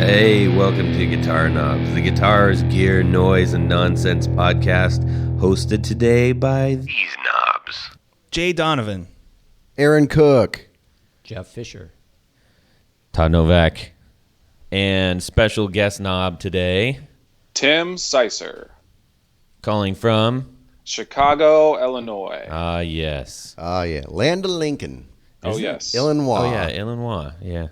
Hey, welcome to Guitar Knobs, the guitars, gear, noise, and nonsense podcast, hosted today by these knobs. Jay Donovan. Aaron Cook. Jeff Fisher. Todd Novak. And special guest knob today, Tim Seisser. calling from Chicago, Illinois. yes. Yeah. Land of Lincoln. Yes. Illinois. Oh, yeah, Illinois, yeah.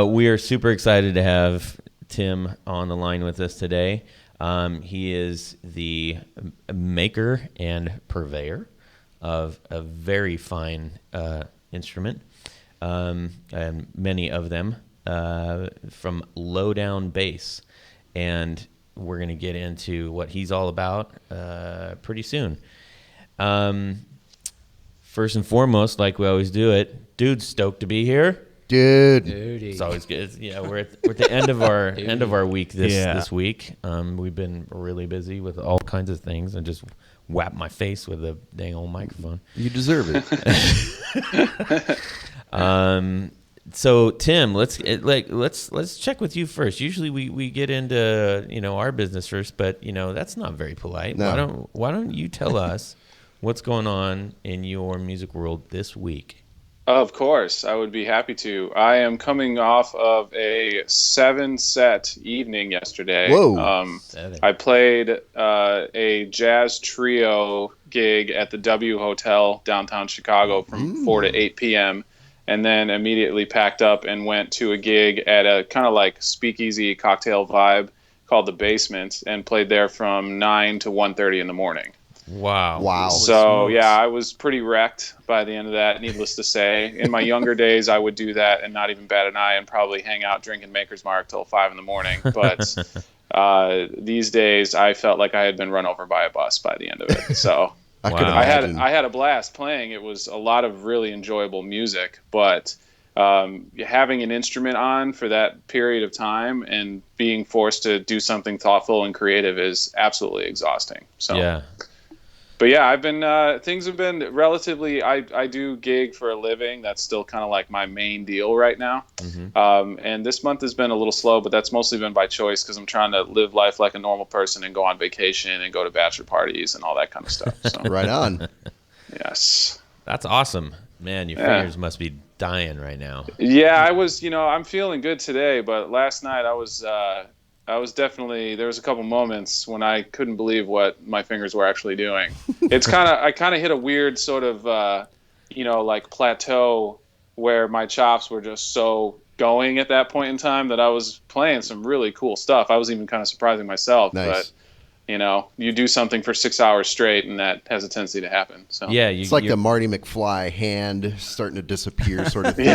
We are super excited to have Tim on the line with us today. He is the maker and purveyor of a very fine instrument, and many of them from low down bass. And we're going to get into what he's all about pretty soon. First and foremost, like we always do it, dude's stoked to be here. Dude. It's always good. Yeah, we're at the end of our week this week. We've been really busy with all kinds of things, and just whap my face with a dang old microphone. You deserve it. So Tim, let's check with you first. Usually we get into our business first, but that's not very polite. No. Why don't you tell us what's going on in your music world this week? Of course, I would be happy to. I am coming off of a 7-set evening yesterday. Whoa. I played a jazz trio gig at the W Hotel downtown Chicago from 4 to 8 p.m. and then immediately packed up and went to a gig at a kind of like speakeasy cocktail vibe called The Basement and played there from 9 to 1:30 in the morning. Wow. So, yeah, I was pretty wrecked by the end of that, needless to say. In my younger days, I would do that and not even bat an eye and probably hang out drinking Maker's Mark till 5 in the morning. But these days, I felt like I had been run over by a bus by the end of it. So I could imagine. I had a blast playing. It was a lot of really enjoyable music, but having an instrument on for that period of time and being forced to do something thoughtful and creative is absolutely exhausting. So Yeah. But yeah, I've been things have been relatively. I do gig for a living. That's still kind of like my main deal right now. Mm-hmm. And this month has been a little slow, but that's mostly been by choice because I'm trying to live life like a normal person and go on vacation and go to bachelor parties and all that kind of stuff. So. Right on. Yes. That's awesome, man. Your fingers must be dying right now. Yeah, I was. I'm feeling good today, but last night I was definitely, there was a couple moments when I couldn't believe what my fingers were actually doing. I kind of hit a weird sort of, like plateau where my chops were just so going at that point in time that I was playing some really cool stuff. I was even kind of surprising myself. Nice. But, you do something for 6 hours straight and that has a tendency to happen. So Yeah, It's like the Marty McFly hand starting to disappear sort of thing.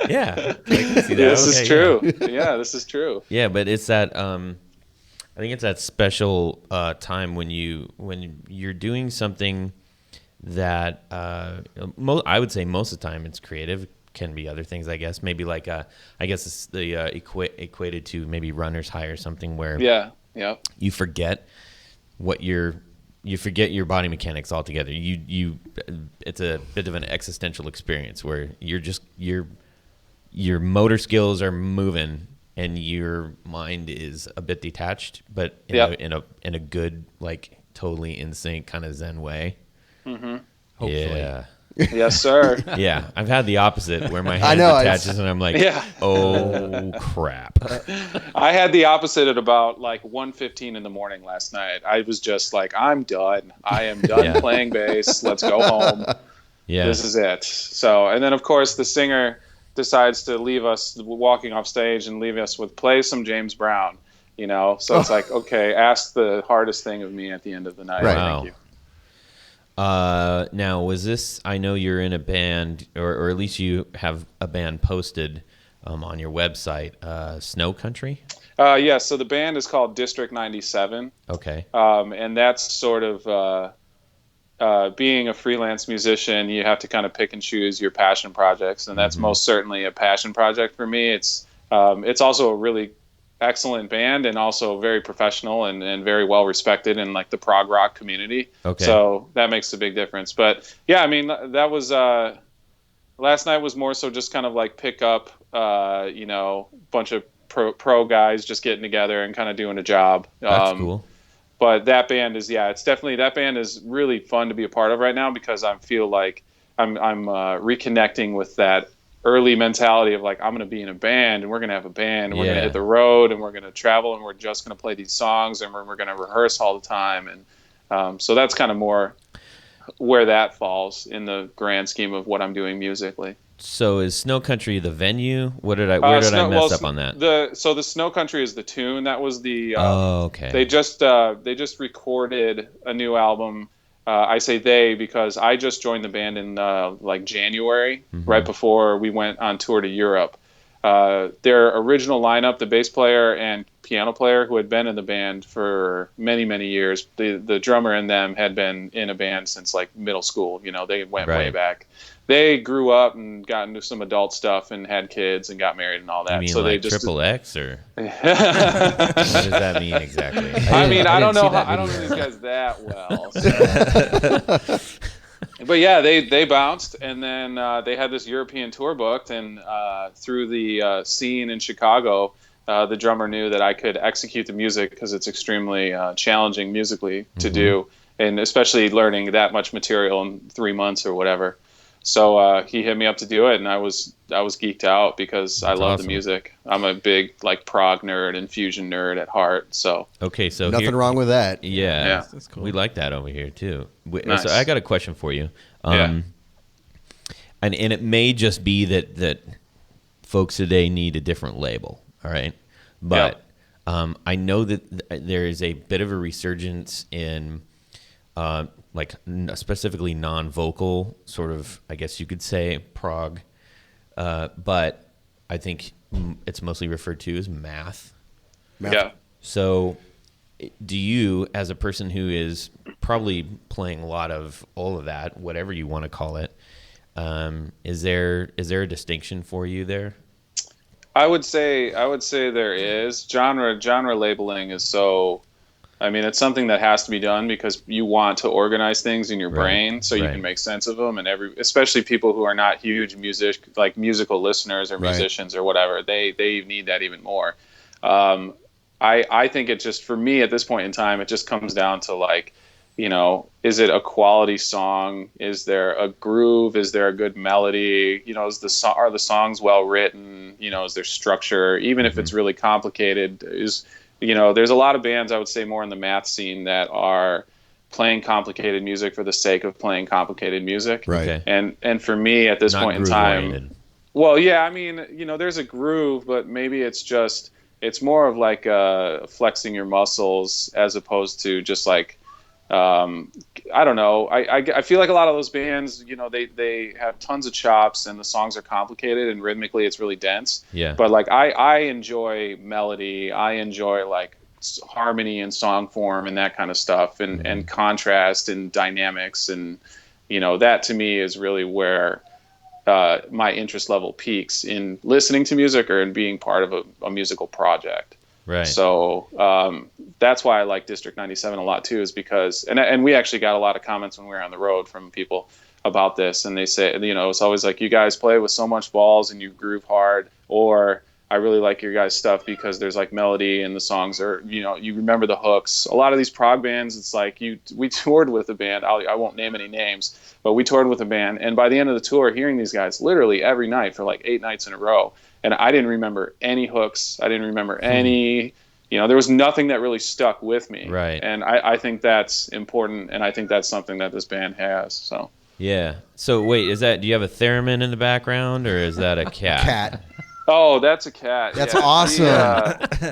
Yeah, I can see that. This is Okay, true. Yeah, this is true. Yeah, but it's that. I think it's that special time when you're doing something that I would say most of the time it's creative. Can be other things, I guess. Maybe like I guess it's the equated to maybe runner's high or something where you forget you forget your body mechanics altogether. It's a bit of an existential experience where your motor skills are moving and your mind is a bit detached, but in a good, like totally in sync kind of Zen way. Mm-hmm. Hopefully. Yeah. Yes, sir. Yeah, I've had the opposite where my hand detaches and I'm like, oh crap. I had the opposite at about like 1:15 in the morning last night. I was just like, I'm done. I am done playing bass. Let's go home. Yeah, this is it. So, and then of course the singer decides to leave us walking off stage and leave us with play some James Brown. So it's like, okay, ask the hardest thing of me at the end of the night. Right. Thank you. Now, was this, I know you're in a band, or at least you have a band posted on your website, Snow Country? Yeah, so the band is called District 97. Okay. And that's sort of being a freelance musician, you have to kind of pick and choose your passion projects, and that's most certainly a passion project for me. It's also a really excellent band and also very professional and very well respected in like the prog rock community. Okay. So that makes a big difference. But yeah, I mean, that was Last night was more so just kind of like pick up, bunch of pro guys just getting together and kind of doing a job. That's cool. But that band is, it's definitely, that band is really fun to be a part of right now because I feel like I'm reconnecting with that early mentality of like, I'm going to be in a band and we're going to have a band and we're going to hit the road and we're going to travel and we're just going to play these songs and we're going to rehearse all the time. And so that's kind of more where that falls in the grand scheme of what I'm doing musically. So is Snow Country the venue? Where did I mess up on that? So the Snow Country is the tune. That was the. Okay. They just recorded a new album. I say they because I just joined the band in like January, right before we went on tour to Europe. Their original lineup, the bass player and piano player who had been in the band for many, many years, the drummer in them had been in a band since like middle school. They went way back. They grew up and got into some adult stuff and had kids and got married and all that. You mean so like they just Triple X or what does that mean exactly? I don't know these guys that well. So. But yeah, they bounced, and then they had this European tour booked, and through the scene in Chicago, the drummer knew that I could execute the music because it's extremely challenging musically to do, and especially learning that much material in 3 months or whatever. So he hit me up to do it, and I was geeked out because I love the music. I'm a big like prog nerd and fusion nerd at heart. So so nothing wrong with that. Yeah, that's cool. We like that over here too. Nice. So I got a question for you. And it may just be that folks today need a different label. All right, but I know that there is a bit of a resurgence in. Like specifically non-vocal sort of, I guess you could say, prog, but I think it's mostly referred to as math. Yeah. So do you, as a person who is probably playing a lot of all of that, whatever you want to call it, is there a distinction for you there? I would say there is. Genre labeling is so... it's something that has to be done because you want to organize things in your brain so you can make sense of them. And especially people who are not huge musical listeners or musicians or whatever, they need that even more. I think it just, for me at this point in time, it just comes down to like, is it a quality song? Is there a groove? Is there a good melody? Are the songs well written? Is there structure? Even if it's really complicated, there's a lot of bands, I would say, more in the math scene that are playing complicated music for the sake of playing complicated music. Right. And for me at this point in time, well, yeah, there's a groove, but maybe it's more of like flexing your muscles as opposed to just like, I don't know. I feel like a lot of those bands, they have tons of chops and the songs are complicated and rhythmically it's really dense. Yeah. But like I enjoy melody. I enjoy like harmony and song form and that kind of stuff and contrast and dynamics. And, that to me is really where my interest level peaks in listening to music or in being part of a musical project. Right. So that's why I like District 97 a lot too, is because, and we actually got a lot of comments when we were on the road from people about this, and they say, it's always like, you guys play with so much balls and you groove hard, or I really like your guys' stuff because there's like melody and the songs are, you remember the hooks. A lot of these prog bands, it's like we toured with a band. I won't name any names, but we toured with a band, and by the end of the tour, hearing these guys literally every night for like 8 nights in a row. And I didn't remember any hooks. I didn't remember any, there was nothing that really stuck with me. Right. And I think that's important. And I think that's something that this band has. So. Yeah. So wait, do you have a theremin in the background or is that a cat? Cat. Oh, that's a cat. That's awesome.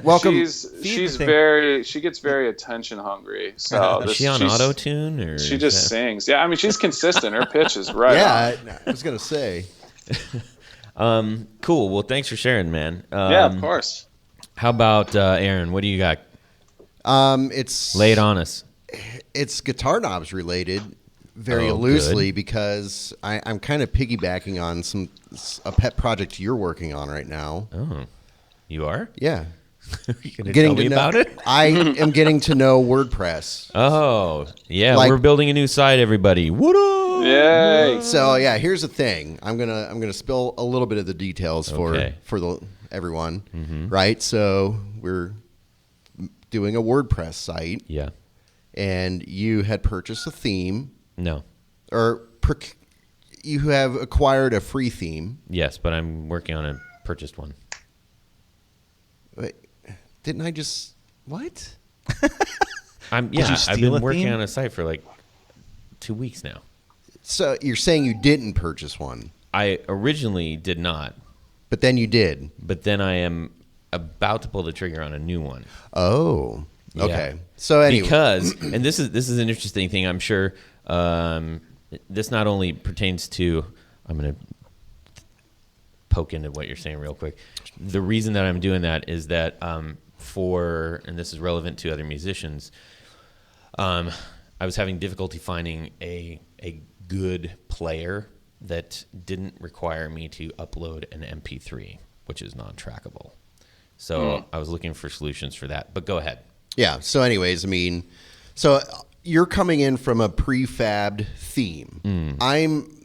Welcome. She gets very attention hungry. So is she on auto tune or? She just sings. Yeah. She's consistent. Her pitch is right. Yeah. I was going to say. Cool. Well, thanks for sharing, man. Yeah, of course. How about Aaron? What do you got? It's lay it on us. It's guitar knobs related, very loosely, because I'm kind of piggybacking on a pet project you're working on right now. Oh, you are? Yeah. You gonna tell me about it? I am getting to know WordPress. Oh, yeah. We're building a new site, everybody. What up? Yay! So yeah, here's the thing. I'm gonna spill a little bit of the details for everyone, right? So we're doing a WordPress site. Yeah. And you had purchased a theme. No. Or you have acquired a free theme. Yes, but I'm working on a purchased one. Wait, didn't I just what? I've been working on a site for like 2 weeks now. So you're saying you didn't purchase one? I originally did not. But then you did. But then I am about to pull the trigger on a new one. Oh. Yeah. Okay. So anyway, because and this is an interesting thing. I'm sure this not only pertains to. I'm going to poke into what you're saying real quick. The reason that I'm doing that is that and this is relevant to other musicians. I was having difficulty finding a good player that didn't require me to upload an MP3, which is non-trackable. So I was looking for solutions for that. But go ahead. Yeah. So anyways, I mean, so you're coming in from a prefabbed theme. I'm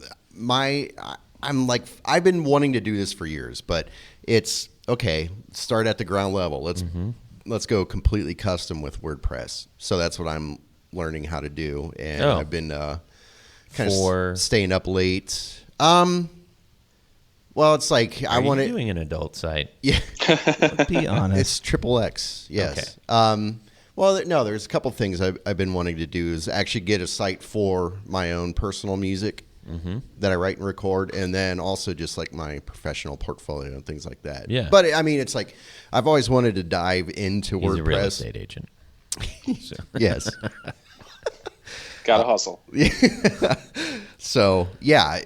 like, I've been wanting to do this for years, but it's okay. Start at the ground level. Let's go completely custom with WordPress. So that's what I'm learning how to do. And I've been kind of staying up late. Well, it's like I want to doing an adult site. Yeah, be honest. It's XXX. Yes. Okay. Well, no, there's a couple things I've been wanting to do is actually get a site for my own personal music that I write and record, and then also just like my professional portfolio and things like that. Yeah. But I mean, it's like I've always wanted to dive into WordPress. He's a real estate agent. So. Yes. Gotta hustle. So yeah,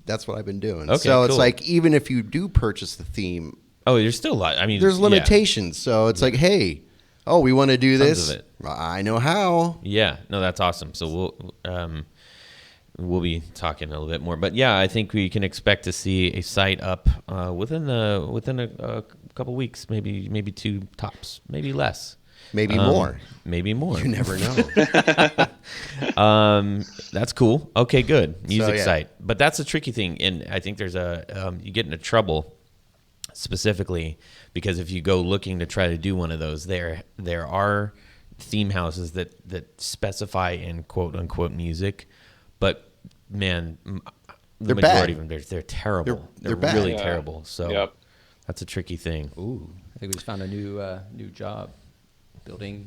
that's what I've been doing. Okay, so it's cool. like even if you do purchase the theme, there's still a lot. I mean, there's limitations. Yeah. So it's like, hey, we want to do Tons this. of it. I know how. Yeah, no, that's awesome. So we'll be talking a little bit more, but yeah, I think we can expect to see a site up within a couple weeks, maybe 2 tops, maybe less. Maybe more. Maybe more. You never know. That's cool. Okay, good. Music So, yeah. site. But that's a tricky thing. And I think there's you get into trouble specifically because if you go looking to try to do one of those, there are theme houses that specify in quote unquote music, but man, the They're majority bad. of them, they're terrible. They're They're really bad. terrible. So that's a tricky thing. Ooh, I think we just found a new job, building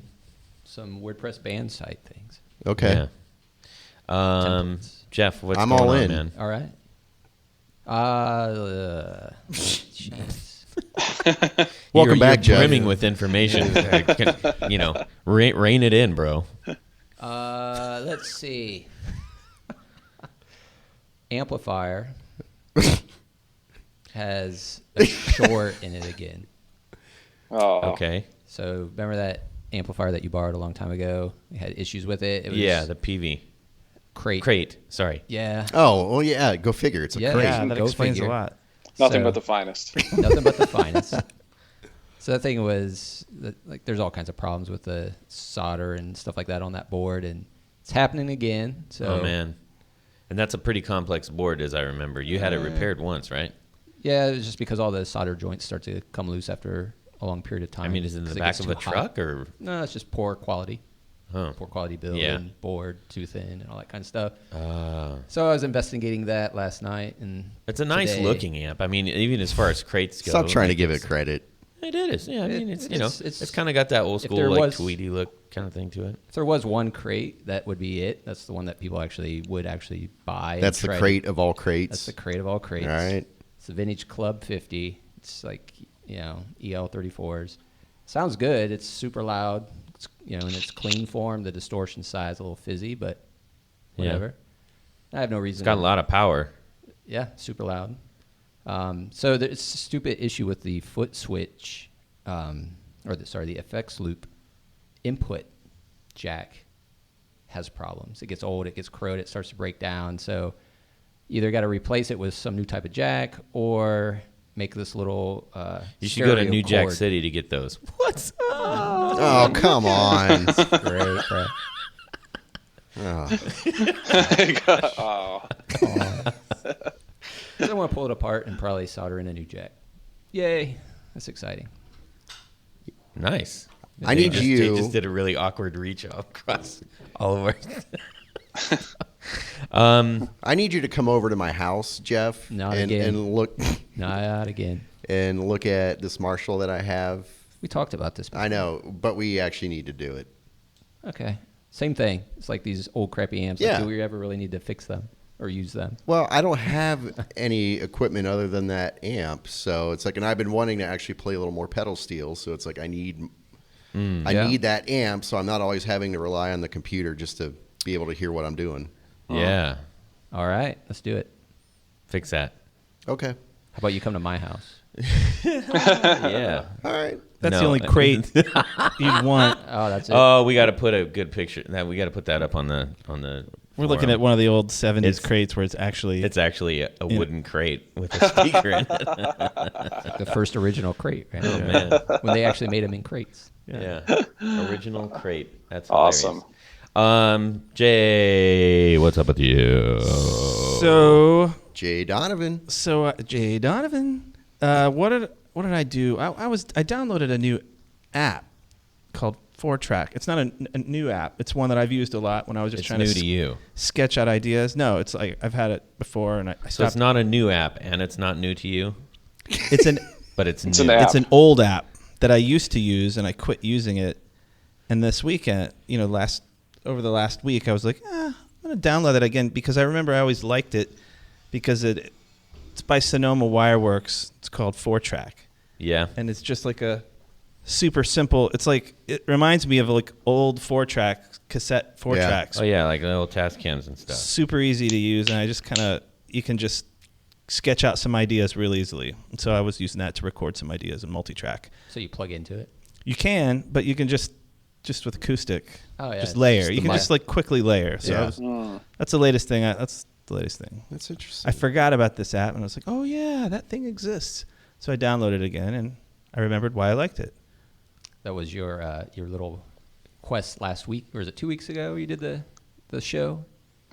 some WordPress band site things. Okay. Yeah. Jeff, what's I'm going all on, in. man? All right. Jeez. Welcome You're back, Jeff. brimming with information. Rein it in, bro. Let's see. Amplifier has a short in it again. Oh. Okay. So remember that amplifier that you borrowed a long time ago? We had issues with it. It was The PV. crate. Sorry. Yeah. Oh, well, yeah. Go figure. It's a Yeah, crate. yeah. that Go explains figure. a lot. Nothing So- but the finest. Nothing but the finest. So that thing was like, there's all kinds of problems with the solder and stuff like that on that board, and it's happening again. So Oh man. And that's a pretty complex board, as I remember. You had it repaired once, right? yeah, it's just because all the solder joints start to come loose after a long period of time. I mean, is it in the 'cause back gets of too a hot. truck or? No, it's just poor quality. Huh. Poor quality build Yeah. and board, too thin, and all that kind of stuff. So I was investigating that last night, and It's a nice today- looking amp. I mean, even as far as crates go. Stop trying to like, give it credit. It is. Yeah, I mean, it's it's- it's kind of got that old if school there like was- Tweety look kind of thing to it. If there was one crate, that would be it. That's the one that people would actually buy. and That's the try to- crate of all crates. That's the crate of all crates. All right. It's a vintage Club 50. It's like, EL34s. Sounds good. It's super loud. It's, in its clean form. The distortion side's a little fizzy, but whatever. I have no reason. It's got a lot of power. Yeah, super loud. So there's a stupid issue with the foot switch, the effects loop input jack has problems. It gets old, it gets corroded, it starts to break down. So either got to replace it with some new type of jack or make this little You should go to stereo New Jack cord. City to get those. What's up? Oh, come on. Great, right? Oh. Oh. I want to pull it apart and probably solder in a new jack. Yay. That's exciting. Nice. I need They you. just did a really awkward reach across all of our. I need you to come over to my house, Jeff, Not and again. look Not again. and look at this Marshall that I have. We talked about this before. I know, but we actually need to do it. Okay. Same thing. It's like these old crappy amps. Yeah. Like, do we ever really need to fix them or use them? Well, I don't have any equipment other than that amp, so it's like, and I've been wanting to actually play a little more pedal steel, so it's like I need that amp, so I'm not always having to rely on the computer just to be able to hear what I'm doing. Yeah. All right. Let's do it. Fix that. Okay. How about you come to my house? Yeah. All right. That's No. the only crate you'd want. Oh, that's it. Oh, we got to put a good picture. We got to put that up on the. We're looking forum. at one of the old 70s It's- crates where it's actually... It's actually a wooden crate with a speaker in it. The first original crate, right? Oh man. When they actually made them in crates. Yeah. Original crate. That's Awesome. hilarious. Jay, what's up with you? So, Jay Donovan. Jay Donovan, what did I do? I downloaded a new app called 4Track. It's not a new app. It's one that I've used a lot when I was just It's trying new to to you. sketch out ideas. No, it's like I've had it before, and I stopped. So it's not a new app, and it's not new to you, It's an but it's It's new. an app. it's an old app that I used to use, and I quit using it. And this weekend, over the last week, I was like, I'm gonna download it again because I remember I always liked it because it's by Sonoma Wireworks. It's called 4Track. Yeah. And it's just like a super simple. It's like it reminds me of like old 4-track cassette 4-tracks. Oh yeah, like the little task cams and stuff. Super easy to use, and I just you can just sketch out some ideas real easily. And so I was using that to record some ideas in multi-track. So you plug into it? You can, but you can just with acoustic. Oh, yeah. Just layer. Just you the can mic. just like quickly layer. So Yeah. that's the latest thing. That's the latest thing. That's interesting. I forgot about this app, and I was like, oh yeah, that thing exists. So I downloaded it again, and I remembered why I liked it. That was your little quest last week, or was it 2 weeks ago? You did the show,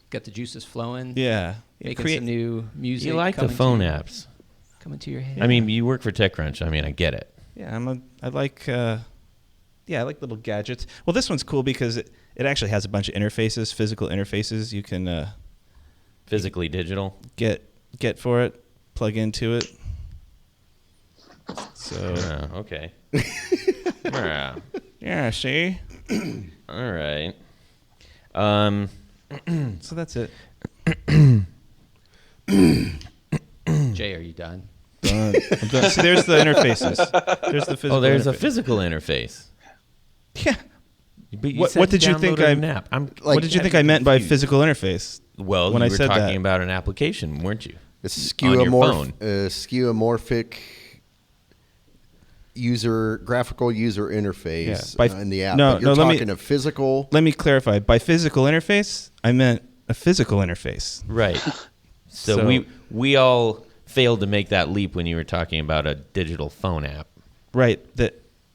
got the juices flowing. Yeah. making some new music. You like the coming phone to- apps. coming to your head. I mean, you work for TechCrunch. I mean, I get it. Yeah, I like little gadgets. Well, this one's cool because it actually has a bunch of interfaces, physical interfaces you can Physically digital. get for it, plug into it. So Okay. Yeah. yeah, see. All right. So that's it. Jay, are you done? Done. I'm done. See, there's the interfaces. There's the physical. Oh, there's a interface. physical interface. Yeah. But you What- said what did you think downloaded I- an app. I'm What did you think I meant by confused. physical interface? Well, when you I were said talking that? about an application, weren't you? It's On your phone. skeuomorphic graphical user interface Yeah, by- in the app. no, but you're no, let me- talking a physical. Let me clarify. By physical interface, I meant a physical interface. Right. So, So- we all failed to make that leap when you were talking about a digital phone app. Right.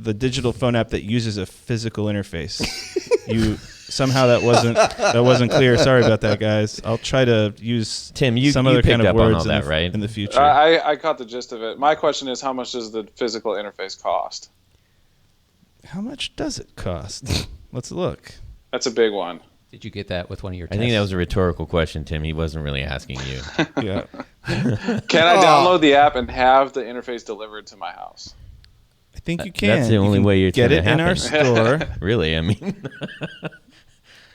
The digital phone app that uses a physical interface. You somehow that wasn't clear. Sorry about that, guys. I'll try to use Tim, you some you other picked kind of up on words all that, right? in the future. I caught the gist of it. My question is, how much does the physical interface cost? How much does it cost? Let's look. That's a big one. Did you get that with one of your I think that was a rhetorical question, Tim. He wasn't really asking you. Yeah. Can I download the app and have the interface delivered to my house? I think you can. That's the You only can way it's get gonna it in our happen. store. Really, I mean,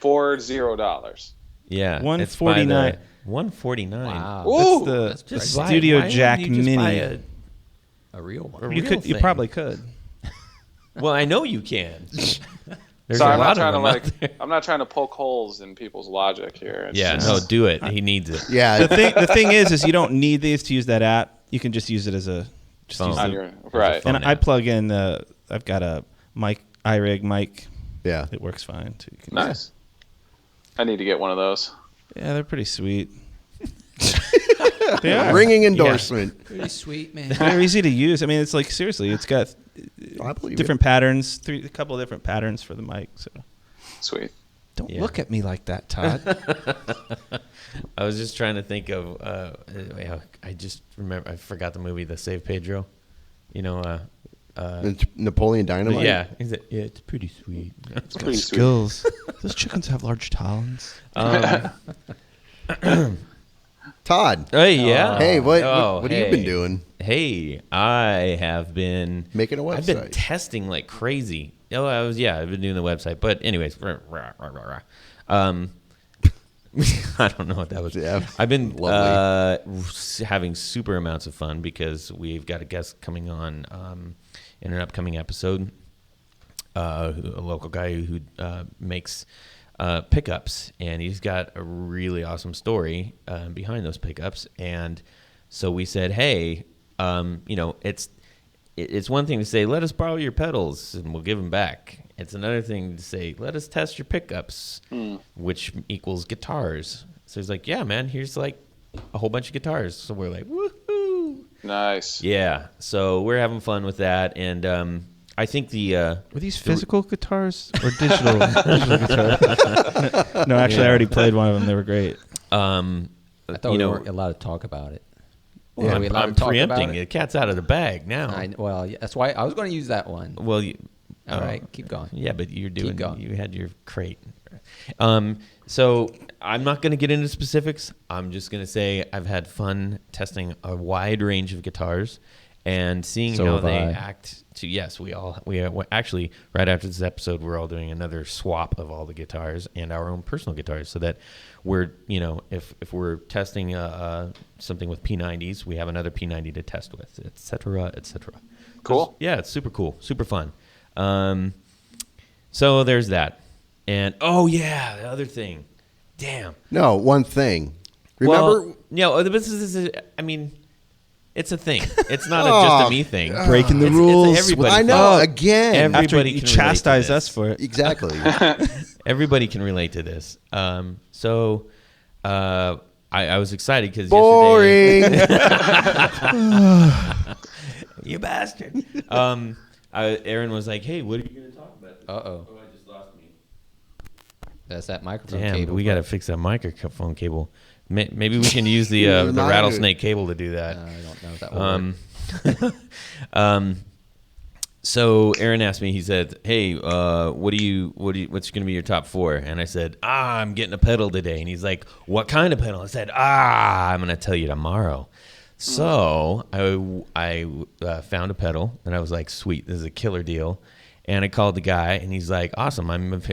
For $0. yeah. $149. $149. Wow. Ooh, That's the Just buy- Studio why don't Jack you just buy Mini. A real one. a You real could. You thing? probably could. Well, I know you can. There's so a I'm lot not of trying to them out there. I'm not trying to poke holes in people's logic here. It's Yeah, just- no, do it. He needs it. Yeah, The thing is you don't need these to use that app. You can just use it as a. Just Phone. use on the, your right. phone and I app. plug in. I've got a mic, iRig mic. yeah. It works fine too. You can Nice. I need to get one of those. Yeah, they're pretty sweet. They are. Ringing endorsement. Pretty sweet, man. They're easy to use. I mean, it's like seriously, it's got I believe different patterns, a couple of different patterns for the mic. So Sweet. Don't Yeah. look at me like that, Todd. I was just trying to think of. I just remember. I forgot the movie, The Save Pedro. You know. Napoleon Dynamite. Yeah. Yeah, it's pretty sweet. It's pretty sweet. Skills. Those chickens have large talons. Todd. Hey, yeah. Hey, what Oh, have you been doing? Hey, I have been Making a I've been website. testing like crazy. Oh, I've been doing the website. But anyways, I don't know what that was. Yeah, I've been lovely. having super amounts of fun because we've got a guest coming on in an upcoming episode. A local guy who makes pickups, and he's got a really awesome story behind those pickups. And so we said, hey, it's one thing to say, let us borrow your pedals and we'll give them back. It's another thing to say, let us test your pickups, which equals guitars. So he's like, yeah, man, here's like a whole bunch of guitars. So we're like, woohoo. Nice. Yeah. So we're having fun with that. And I think Were these physical guitars or digital guitars? No, actually, I already played one of them. They were great. I thought we weren't allowed to talk about it. Well, Are we allowed I'm to talk preempting. about it? The cat's out of the bag now. That's why I was going to use that one. Well, All right, keep going. Yeah, but you're doing. Keep going. You had your crate. So I'm not going to get into specifics. I'm just going to say I've had fun testing a wide range of guitars and seeing So how have they I. act. Yes, we actually right after this episode we're all doing another swap of all the guitars and our own personal guitars, so that we're if we're testing something with P90s, we have another P90 to test with, etc., etc. Cool. Yeah, it's super cool, super fun. So there's that. And the other thing. Damn. No, one thing. Remember? This is I mean, it's a thing. It's not just a me thing. Breaking the It's rules. everybody. I know. Again. After Everybody you can relate to chastise this. us for it. Exactly. Everybody can relate to this. So I was excited because Boring. you bastard. Aaron was like, "Hey, what are you going to talk about?" Uh-oh. I just lost me. That's that microphone Damn, cable. we got to fix that microphone cable. Maybe we can use the Not rattlesnake cable to do that. I don't know if that will work. So Aaron asked me. He said, "Hey, what's going to be your top 4?" And I said, "I'm getting a pedal today." And he's like, "What kind of pedal?" I said, "I'm going to tell you tomorrow." So I found a pedal, and I was like, "Sweet, this is a killer deal." And I called the guy, and he's like, "Awesome,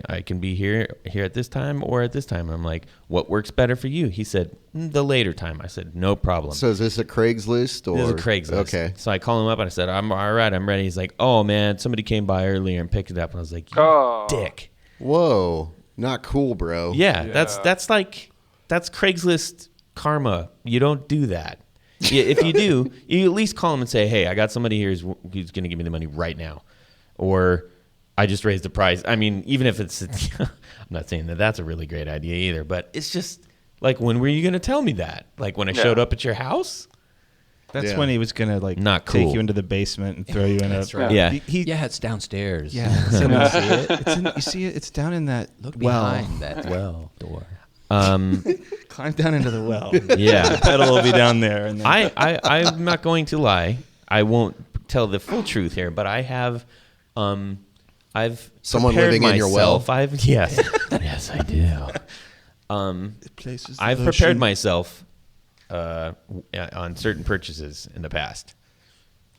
I can be here at this time or at this time." And I'm like, "What works better for you?" He said, "The later time." I said, "No problem." So is this a Craigslist or? This is a Craigslist. Okay. So I call him up and I said, "I'm all right. I'm ready." He's like, "Oh man, somebody came by earlier and picked it up." And I was like, "You Oh. dick." Whoa. Not cool, bro. Yeah, that's Craigslist karma. You don't do that. If you do, you at least call him and say, "Hey, I got somebody here who's going to give me the money right now," or "I just raised the price." I mean, even if it's, I'm not saying that that's a really great idea either, but it's just like, when were you going to tell me that? Like when I showed up at your house? That's Yeah. when he was gonna Not take cool. you into the basement and throw you in That's a. right. Yeah. It's downstairs. Yeah. It's in You the- see it? It's in, you see it? It's down in that Look well. behind that well door. Climb down into the well. Yeah. The pedal will be down there. And then I'm not going to lie. I won't tell the full truth here, but I have, I've Someone prepared living in your well? myself. Yes, I do. I've prepared myself on certain purchases in the past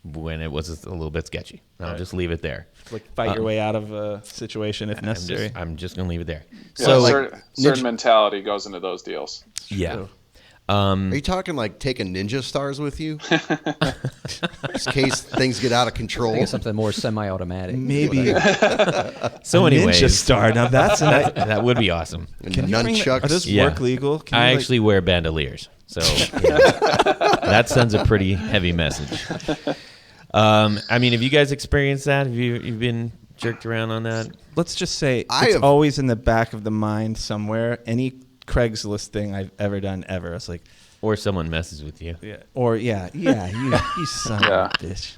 when it was a little bit sketchy. I'll just leave it there. like fight your way out of a situation if necessary. I'm just gonna leave it there. Yeah, So certain mentality goes into those deals. yeah. Are you talking like taking ninja stars with you? Just in case things get out of I control. think it's something more semi-automatic. Maybe So a anyways, ninja star. Now that's an. that would be awesome. Can you bring Nunchucks. Are those Yeah. work legal? Can I you, actually wear bandoliers, so that sends a pretty heavy message. I mean, have you guys experienced that? Have you've been jerked around on that? let's just say I it's have- always in the back of the mind somewhere. Any Craigslist thing I've ever done ever, it's like, Or someone messes with you? you son Yeah. of a bitch.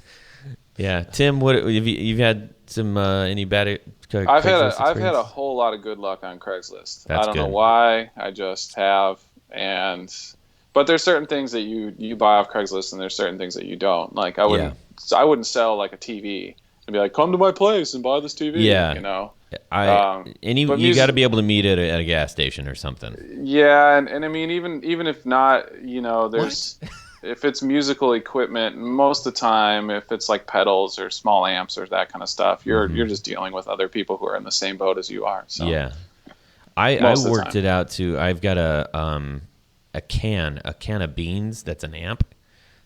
Yeah, Tim, what have you've had some any bad I've had Craigslist a experience? whole lot of good luck on Craigslist. I That's don't know good. why. I just have, and but there's certain things that you buy off Craigslist, and there's certain things that you don't. Like Yeah. I wouldn't sell like a TV and be like, come to my place and buy this TV. Yeah. You know. I But you got to music, be able to meet at a gas station or something. yeah, and I mean even if not, What? if it's musical equipment, most of the time, if it's like pedals or small amps or that kind of stuff, you're just dealing with other people who are in the same boat as you are. So Yeah. I most of the worked time. it out too. I've got a can of beans that's an amp.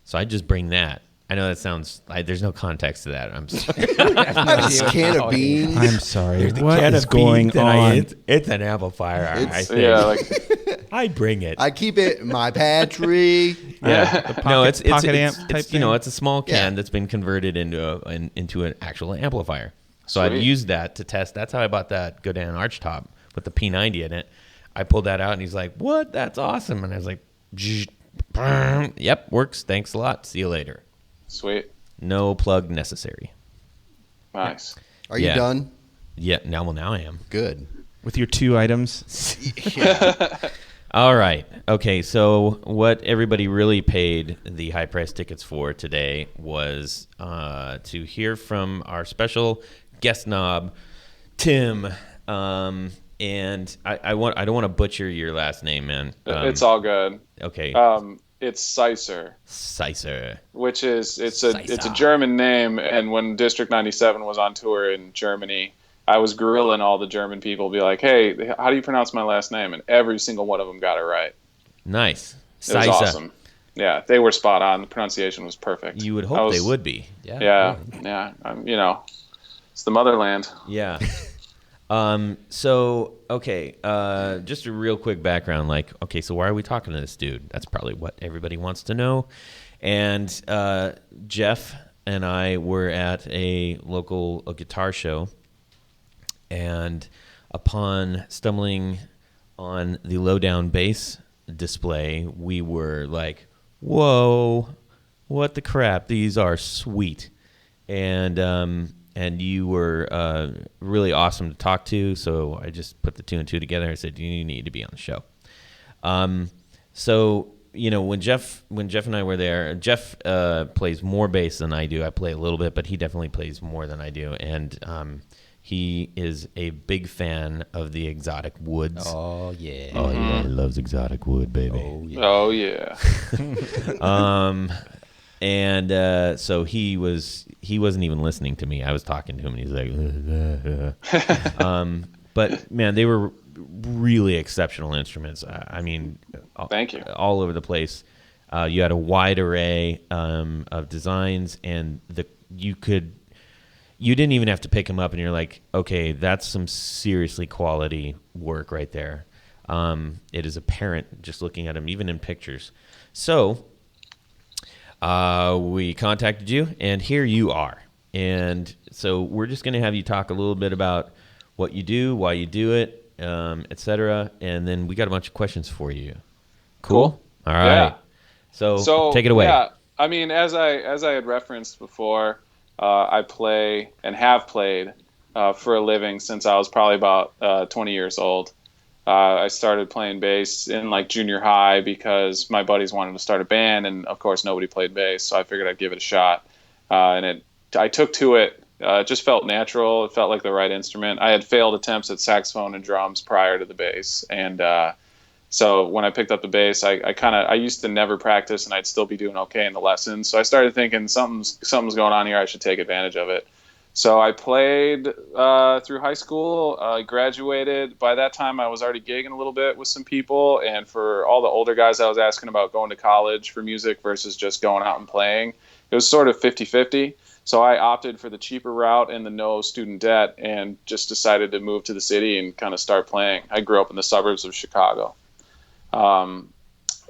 So I just bring that. I know that sounds like there's no context to that. I'm sorry. I have this can of beans. I'm sorry. There's the What can is of going beans and on? it's an amplifier. I think. Yeah, like I bring it. I keep it in my pantry. yeah. No, it's pocket amp type it's, thing? it's a small can Yeah. that's been converted into an actual amplifier. So I've Sweet. used that to test. That's how I bought that Godin Archtop with the P90 in it. I pulled that out and he's like, "What? That's awesome!" And I was like, "Yep, works. Thanks a lot. See you later." Sweet. No plug necessary. Nice. Are you Yeah. done? Yeah, now I am. Good. With your 2 items? All right. Okay, so what everybody really paid the high price tickets for today was to hear from our special guest knob, Tim. And I don't want to butcher your last name, man. It's all good. Okay. It's Seisser, Seisser. which is it's a Seisser. German name, and when District 97 was on tour in Germany, I was grilling all the German people, be like, "Hey, how do you pronounce my last name?" And every single one of them got it right. Nice. It was Seisser. awesome. Yeah, they were spot on. The pronunciation was perfect. You would I hope was- they would be. Yeah. It's the motherland. Yeah. So, okay, just a real quick background, okay, so why are we talking to this dude? That's probably what everybody wants to know. And Jeff and I were at a local guitar show, and upon stumbling on the lowdown bass display, we were like, whoa, what the crap? These are sweet. And you were really awesome to talk to, so I just put the 2 and 2 together and said, you need to be on the show. So, when Jeff and I were there, Jeff plays more bass than I do. I play a little bit, but he definitely plays more than I do. And he is a big fan of the exotic woods. Oh yeah. Oh, yeah, he loves exotic wood, baby. Oh yeah. Oh yeah. And so he wasn't even listening to me. I was talking to him, and he's like, but man, they were really exceptional instruments. I mean, Thank you. all over the place. You had a wide array of designs, and you didn't even have to pick them up, and you're like, okay, that's some seriously quality work right there. It is apparent just looking at them, even in pictures. So we contacted you, and here you are. And so we're just going to have you talk a little bit about what you do, why you do it, etc. And then we got a bunch of questions for you. Cool? All right. Yeah. So take it away. Yeah, I mean, as I had referenced before, I play and have played for a living since I was probably about 20 years old. I started playing bass in like junior high because my buddies wanted to start a band, and of course nobody played bass, so I figured I'd give it a shot. I took to it. It just felt natural. It felt like the right instrument. I had failed attempts at saxophone and drums prior to the bass, and so when I picked up the bass, I used to never practice, and I'd still be doing okay in the lessons. So I started thinking something's going on here. I should take advantage of it. So I played through high school. I graduated. By that time, I was already gigging a little bit with some people. And for all the older guys, I was asking about going to college for music versus just going out and playing. It was sort of 50-50. So I opted for the cheaper route and the no student debt, and just decided to move to the city and kind of start playing. I grew up in the suburbs of Chicago.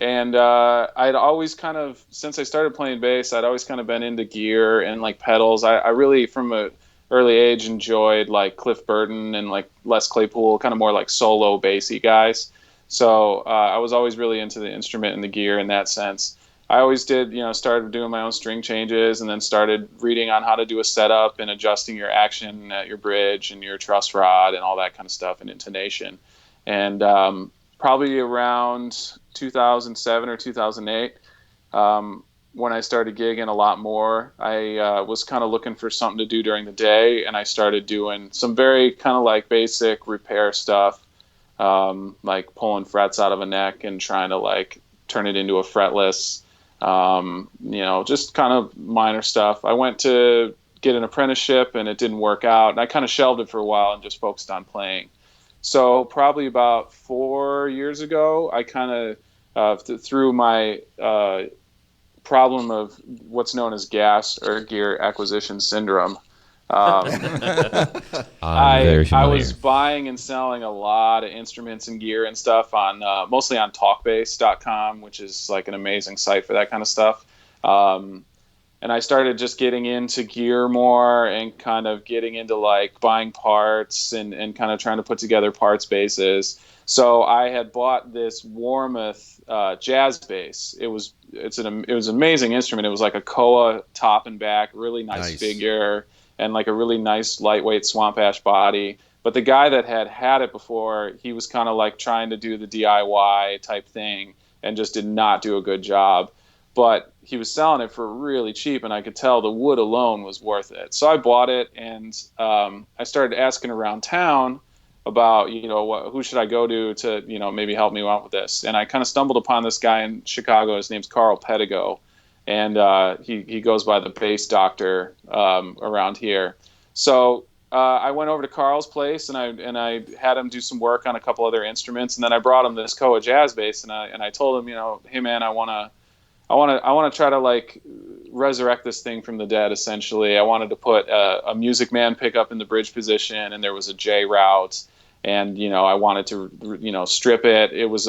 I'd always kind of, since I started playing bass, I'd always kind of been into gear and like pedals. I really, from a early age, enjoyed like Cliff Burton and like Les Claypool, kind of more like solo bassy guys. So I was always really into the instrument and the gear in that sense. I always did, started doing my own string changes, and then started reading on how to do a setup and adjusting your action at your bridge and your truss rod and all that kind of stuff and intonation. And probably around 2007 or 2008, when I started gigging a lot more, I was kind of looking for something to do during the day, and I started doing some very kind of like basic repair stuff, like pulling frets out of a neck and trying to like turn it into a fretless, just kind of minor stuff. I went to get an apprenticeship and it didn't work out, and I kind of shelved it for a while and just focused on playing. So probably about 4 years ago, I kind of, through my problem of what's known as gas or gear acquisition syndrome, Very I familiar. was buying and selling a lot of instruments and gear and stuff on mostly on talkbase.com, which is like an amazing site for that kind of stuff. And I started just getting into gear more and kind of getting into like buying parts and kind of trying to put together parts bases. So I had bought this Warmoth jazz bass. It was an amazing instrument. It was like a Koa top and back, really nice figure, and like a really nice lightweight swamp ash body. But the guy that had it before, he was kind of like trying to do the DIY type thing and just did not do a good job. But he was selling it for really cheap, and I could tell the wood alone was worth it. So I bought it, and I started asking around town about, who should I go to, maybe help me out with this. And I kind of stumbled upon this guy in Chicago. His name's Carl Pedigo, and he goes by the bass doctor around here. So I went over to Carl's place, and I had him do some work on a couple other instruments, and then I brought him this Koa jazz bass, and I told him, hey man, I want to try to like resurrect this thing from the dead. Essentially, I wanted to put a Music Man pickup in the bridge position, and there was a J route, and I wanted to strip it. It was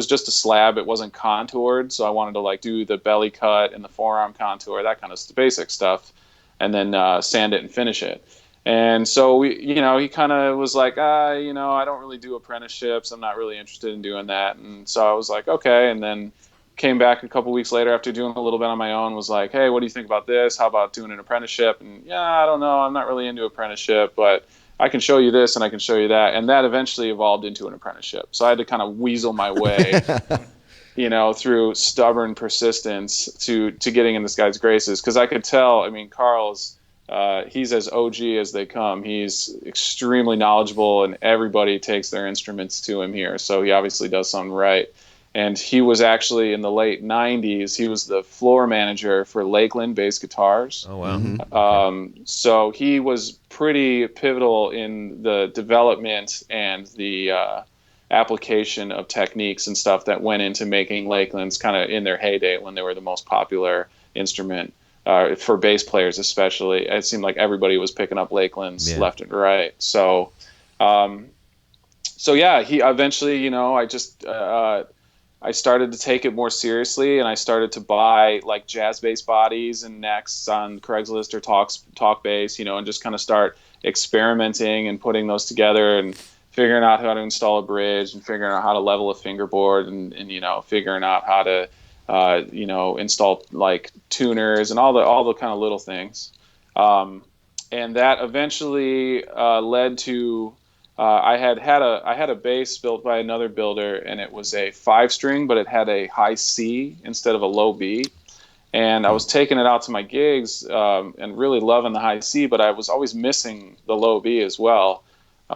just a slab. It wasn't contoured, so I wanted to like do the belly cut and the forearm contour, that kind of basic stuff, and then sand it and finish it. And so he kind of was like, I don't really do apprenticeships. I'm not really interested in doing that. And so I was like, okay. And then came back a couple weeks later after doing a little bit on my own, was like, hey, what do you think about this? How about doing an apprenticeship? And yeah, I don't know. I'm not really into apprenticeship, but I can show you this and I can show you that. And that eventually evolved into an apprenticeship. So I had to kind of weasel my way, through stubborn persistence to getting in this guy's graces. Cause I could tell, Carl's, he's as OG as they come. He's extremely knowledgeable, and everybody takes their instruments to him here. So he obviously does something right. And he was actually in the late 90s, he was the floor manager for Lakeland Bass Guitars. Oh, wow. Mm-hmm. So he was pretty pivotal in the development and the application of techniques and stuff that went into making Lakelands kind of in their heyday when they were the most popular instrument for bass players especially. It seemed like everybody was picking up Lakelands left and right. So yeah, he eventually, I started to take it more seriously, and I started to buy like jazz bass bodies and necks on Craigslist or Talkbase, and just kind of start experimenting and putting those together and figuring out how to install a bridge and figuring out how to level a fingerboard and figuring out how to install like tuners and all the kind of little things. And that eventually led to I had a bass built by another builder, and it was a 5-string, but it had a high C instead of a low B. And I was taking it out to my gigs and really loving the high C, but I was always missing the low B as well.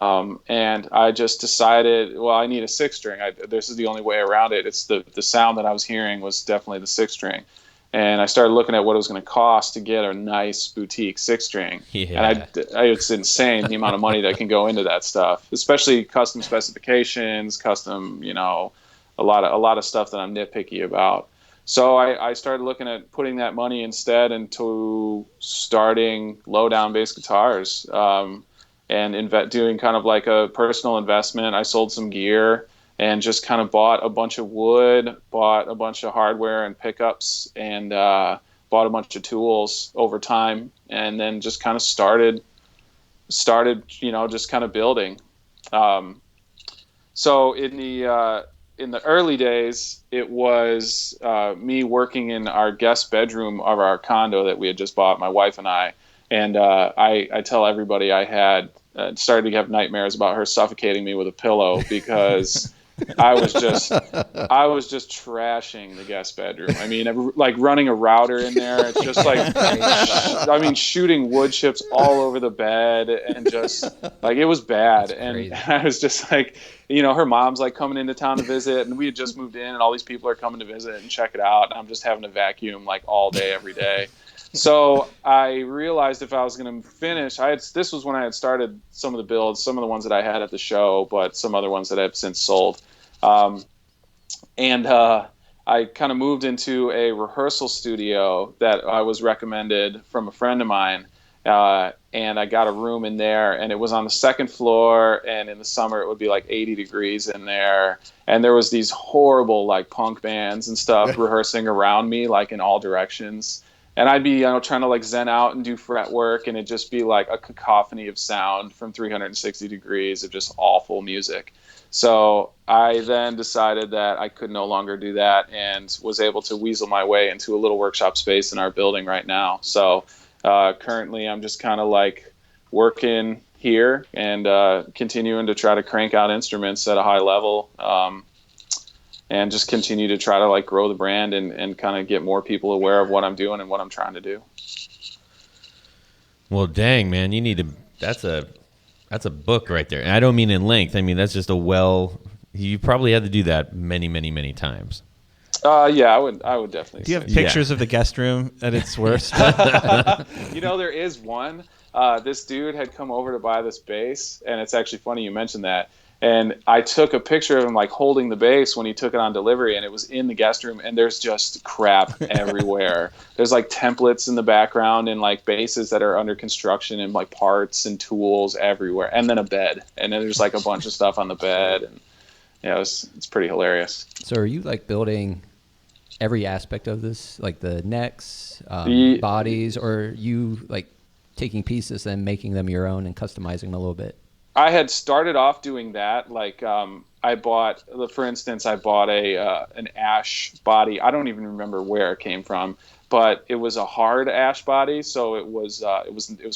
And I just decided, well, I need a 6-string. This is the only way around it. It's the sound that I was hearing was definitely the 6-string. And I started looking at what it was going to cost to get a nice boutique 6-string. Yeah. And it's insane the amount of money that can go into that stuff, especially custom specifications, custom, a lot of stuff that I'm nitpicky about. So I started looking at putting that money instead into starting low down bass guitars, and doing kind of like a personal investment. I sold some gear and just kind of bought a bunch of wood, bought a bunch of hardware and pickups, and bought a bunch of tools over time, and then just kind of started, just kind of building. So in the in the early days, it was me working in our guest bedroom of our condo that we had just bought, my wife and I. And I tell everybody I had started to have nightmares about her suffocating me with a pillow because I was just trashing the guest bedroom. I mean, like running a router in there. It's just like, I mean, shooting wood chips all over the bed and just like it was bad. And I was just like, her mom's like coming into town to visit, and we had just moved in, and all these people are coming to visit and check it out. And I'm just having to vacuum like all day, every day. So I realized if I was going to finish, this was when I had started some of the builds, some of the ones that I had at the show, but some other ones that I've since sold. And I kind of moved into a rehearsal studio that I was recommended from a friend of mine. And I got a room in there, and it was on the second floor, and in the summer it would be like 80 degrees in there. And there was these horrible like punk bands and stuff rehearsing around me, like in all directions. And I'd be, trying to like zen out and do fret work, and it'd just be like a cacophony of sound from 360 degrees of just awful music. So I then decided that I could no longer do that, and was able to weasel my way into a little workshop space in our building right now. So currently I'm just kind of like working here and continuing to try to crank out instruments at a high level. And just continue to try to like grow the brand and kind of get more people aware of what I'm doing and what I'm trying to do. Well, dang, man, you need to. That's a book right there. And I don't mean in length. I mean that's just you probably had to do that many, many, many times. Yeah, I would definitely. Do you have pictures of the guest room at its worst? There is one. This dude had come over to buy this bass, and it's actually funny you mentioned that. And I took a picture of him like holding the bass when he took it on delivery, and it was in the guest room, and there's just crap everywhere. There's like templates in the background and like basses that are under construction and like parts and tools everywhere, and then a bed, and then there's like a bunch of stuff on the bed, and it's pretty hilarious. So are you like building every aspect of this, like the necks, bodies, or are you like taking pieces and making them your own and customizing them a little bit? I had started off doing that. Like I bought an ash body. I don't even remember where it came from, but it was a hard ash body, so it was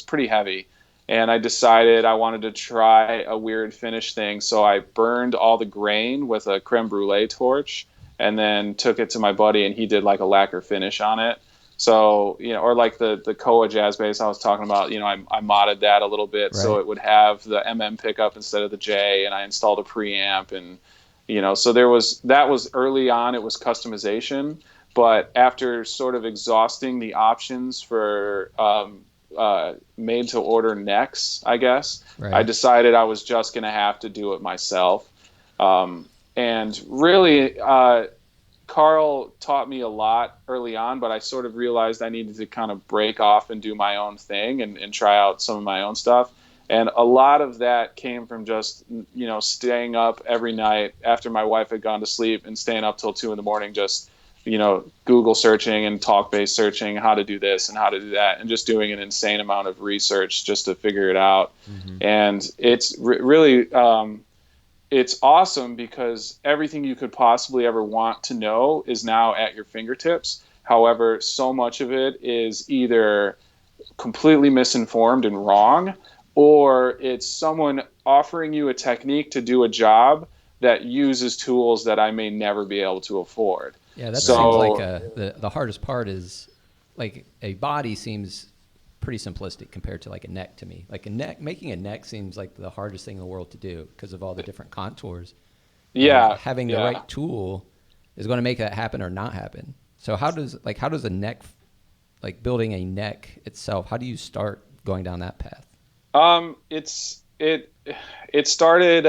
pretty heavy. And I decided I wanted to try a weird finish thing, so I burned all the grain with a creme brulee torch, and then took it to my buddy, and he did like a lacquer finish on it. So, or like the Koa jazz bass I was talking about, I modded that a little bit, right, so it would have the MM pickup instead of the J, and I installed a preamp, and, so that was early on, it was customization. But after sort of exhausting the options for made to order necks, I guess, right, I decided I was just going to have to do it myself. And really, Carl taught me a lot early on, but I sort of realized I needed to kind of break off and do my own thing and try out some of my own stuff. And a lot of that came from just, staying up every night after my wife had gone to sleep and staying up till 2 a.m, just, Google searching and talk-based searching how to do this and how to do that, and just doing an insane amount of research just to figure it out. Mm-hmm. And it's really... it's awesome because everything you could possibly ever want to know is now at your fingertips. However, so much of it is either completely misinformed and wrong, or it's someone offering you a technique to do a job that uses tools that I may never be able to afford. Yeah, that seems like the hardest part is like a body seems pretty simplistic compared to like a neck to me. Like making a neck seems like the hardest thing in the world to do because of all the different contours. Yeah. Having the right tool is going to make that happen or not happen. So how does a neck, like building a neck itself, how do you start going down that path? It started,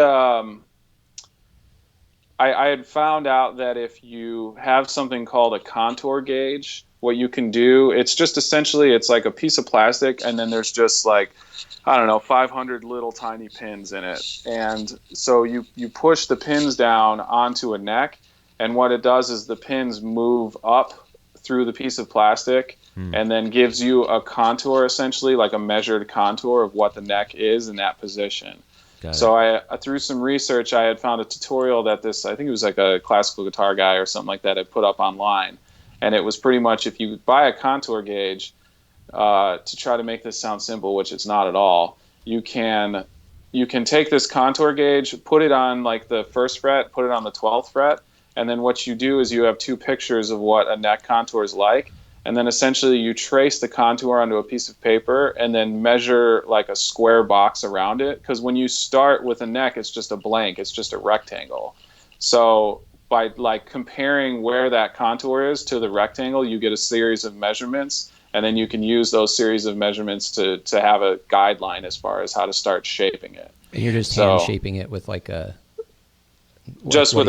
I had found out that if you have something called a contour gauge, what you can do, it's just essentially, it's like a piece of plastic, and then there's just like, 500 little tiny pins in it. And so you push the pins down onto a neck, and what it does is the pins move up through the piece of plastic and then gives you a contour, essentially like a measured contour of what the neck is in that position. Got So it. through some research, I had found a tutorial that I think it was like a classical guitar guy or something like that, had put up online. And it was pretty much, if you buy a contour gauge, to try to make this sound simple, which it's not at all, you can take this contour gauge, put it on like the first fret, put it on the 12th fret, and then what you do is you have two pictures of what a neck contour is like, and then essentially you trace the contour onto a piece of paper and then measure like a square box around it, because when you start with a neck, it's just a blank, it's just a rectangle. So by like comparing where that contour is to the rectangle, you get a series of measurements, and then you can use those series of measurements to have a guideline as far as how to start shaping it. And you're just hand shaping it with like a just with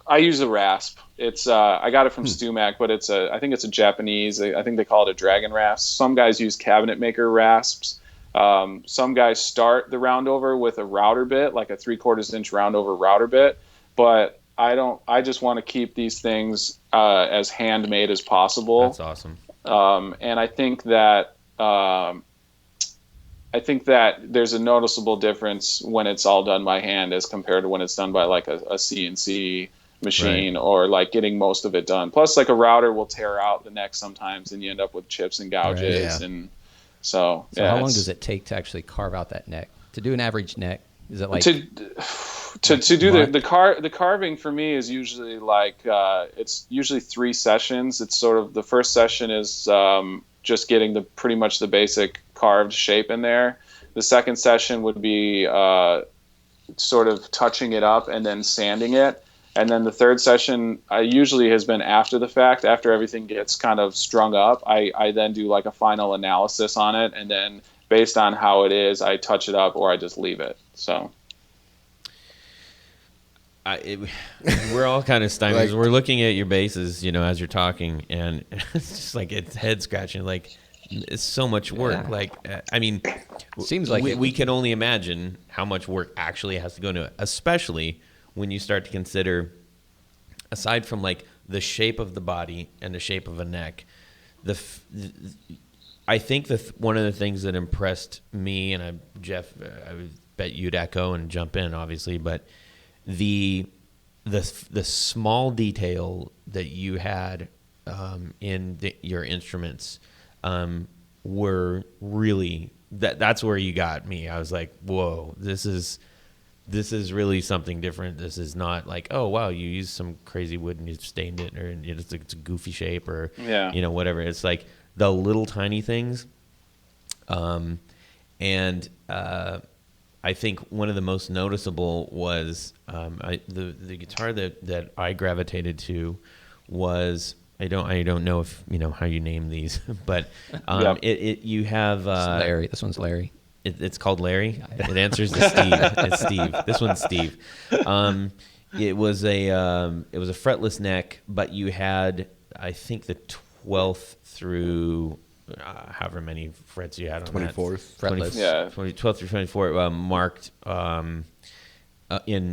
I use a rasp. It's I got it from StuMac, but I think it's a Japanese. I think they call it a dragon rasp. Some guys use cabinet maker rasps. Some guys start the roundover with a router bit, like a 3/4 inch roundover router bit. But I don't. I just want to keep these things as handmade as possible. That's awesome. And I think that there's a noticeable difference when it's all done by hand as compared to when it's done by like a CNC machine, Right. or like getting most of it done. Plus, like a router will tear out the neck sometimes, and you end up with chips and gouges. Right. Yeah. And so how long does it take to actually carve out that neck? To do an average neck, is it like to do the carving for me is usually like it's usually 3 sessions. It's sort of, the first session is just getting pretty much the basic carved shape in there. The second session would be sort of touching it up and then sanding it. And then the third session usually has been after the fact, after everything gets kind of strung up. I then do like a final analysis on it, and then based on how it is, I touch it up or I just leave it. So we're all kind of stymied. We're looking at your bases, as you're talking, and it's just like it's head scratching. Like, it's so much work. Yeah. Like, I mean, Seems like we can only imagine how much work actually has to go into it, especially when you start to consider, aside from like the shape of the body and the shape of a neck, I think one of the things that impressed me, and Jeff, I would bet you'd echo and jump in, obviously, but the small detail that you had in your instruments were really that's where you got me. I was like, whoa, this is really something different. This is not like, oh wow, you used some crazy wood and you stained it, or it's a goofy shape, or whatever. It's like the little tiny things, and I think one of the most noticeable was the guitar that I gravitated to was, I don't know if how you name these, but you have Larry. This one's Larry. It's called Larry. It answers to Steve. It's Steve. This one's Steve. It was a fretless neck, but you had, I think, the 12th through however many frets you had on 24th. Fretless. 12th through 24 marked in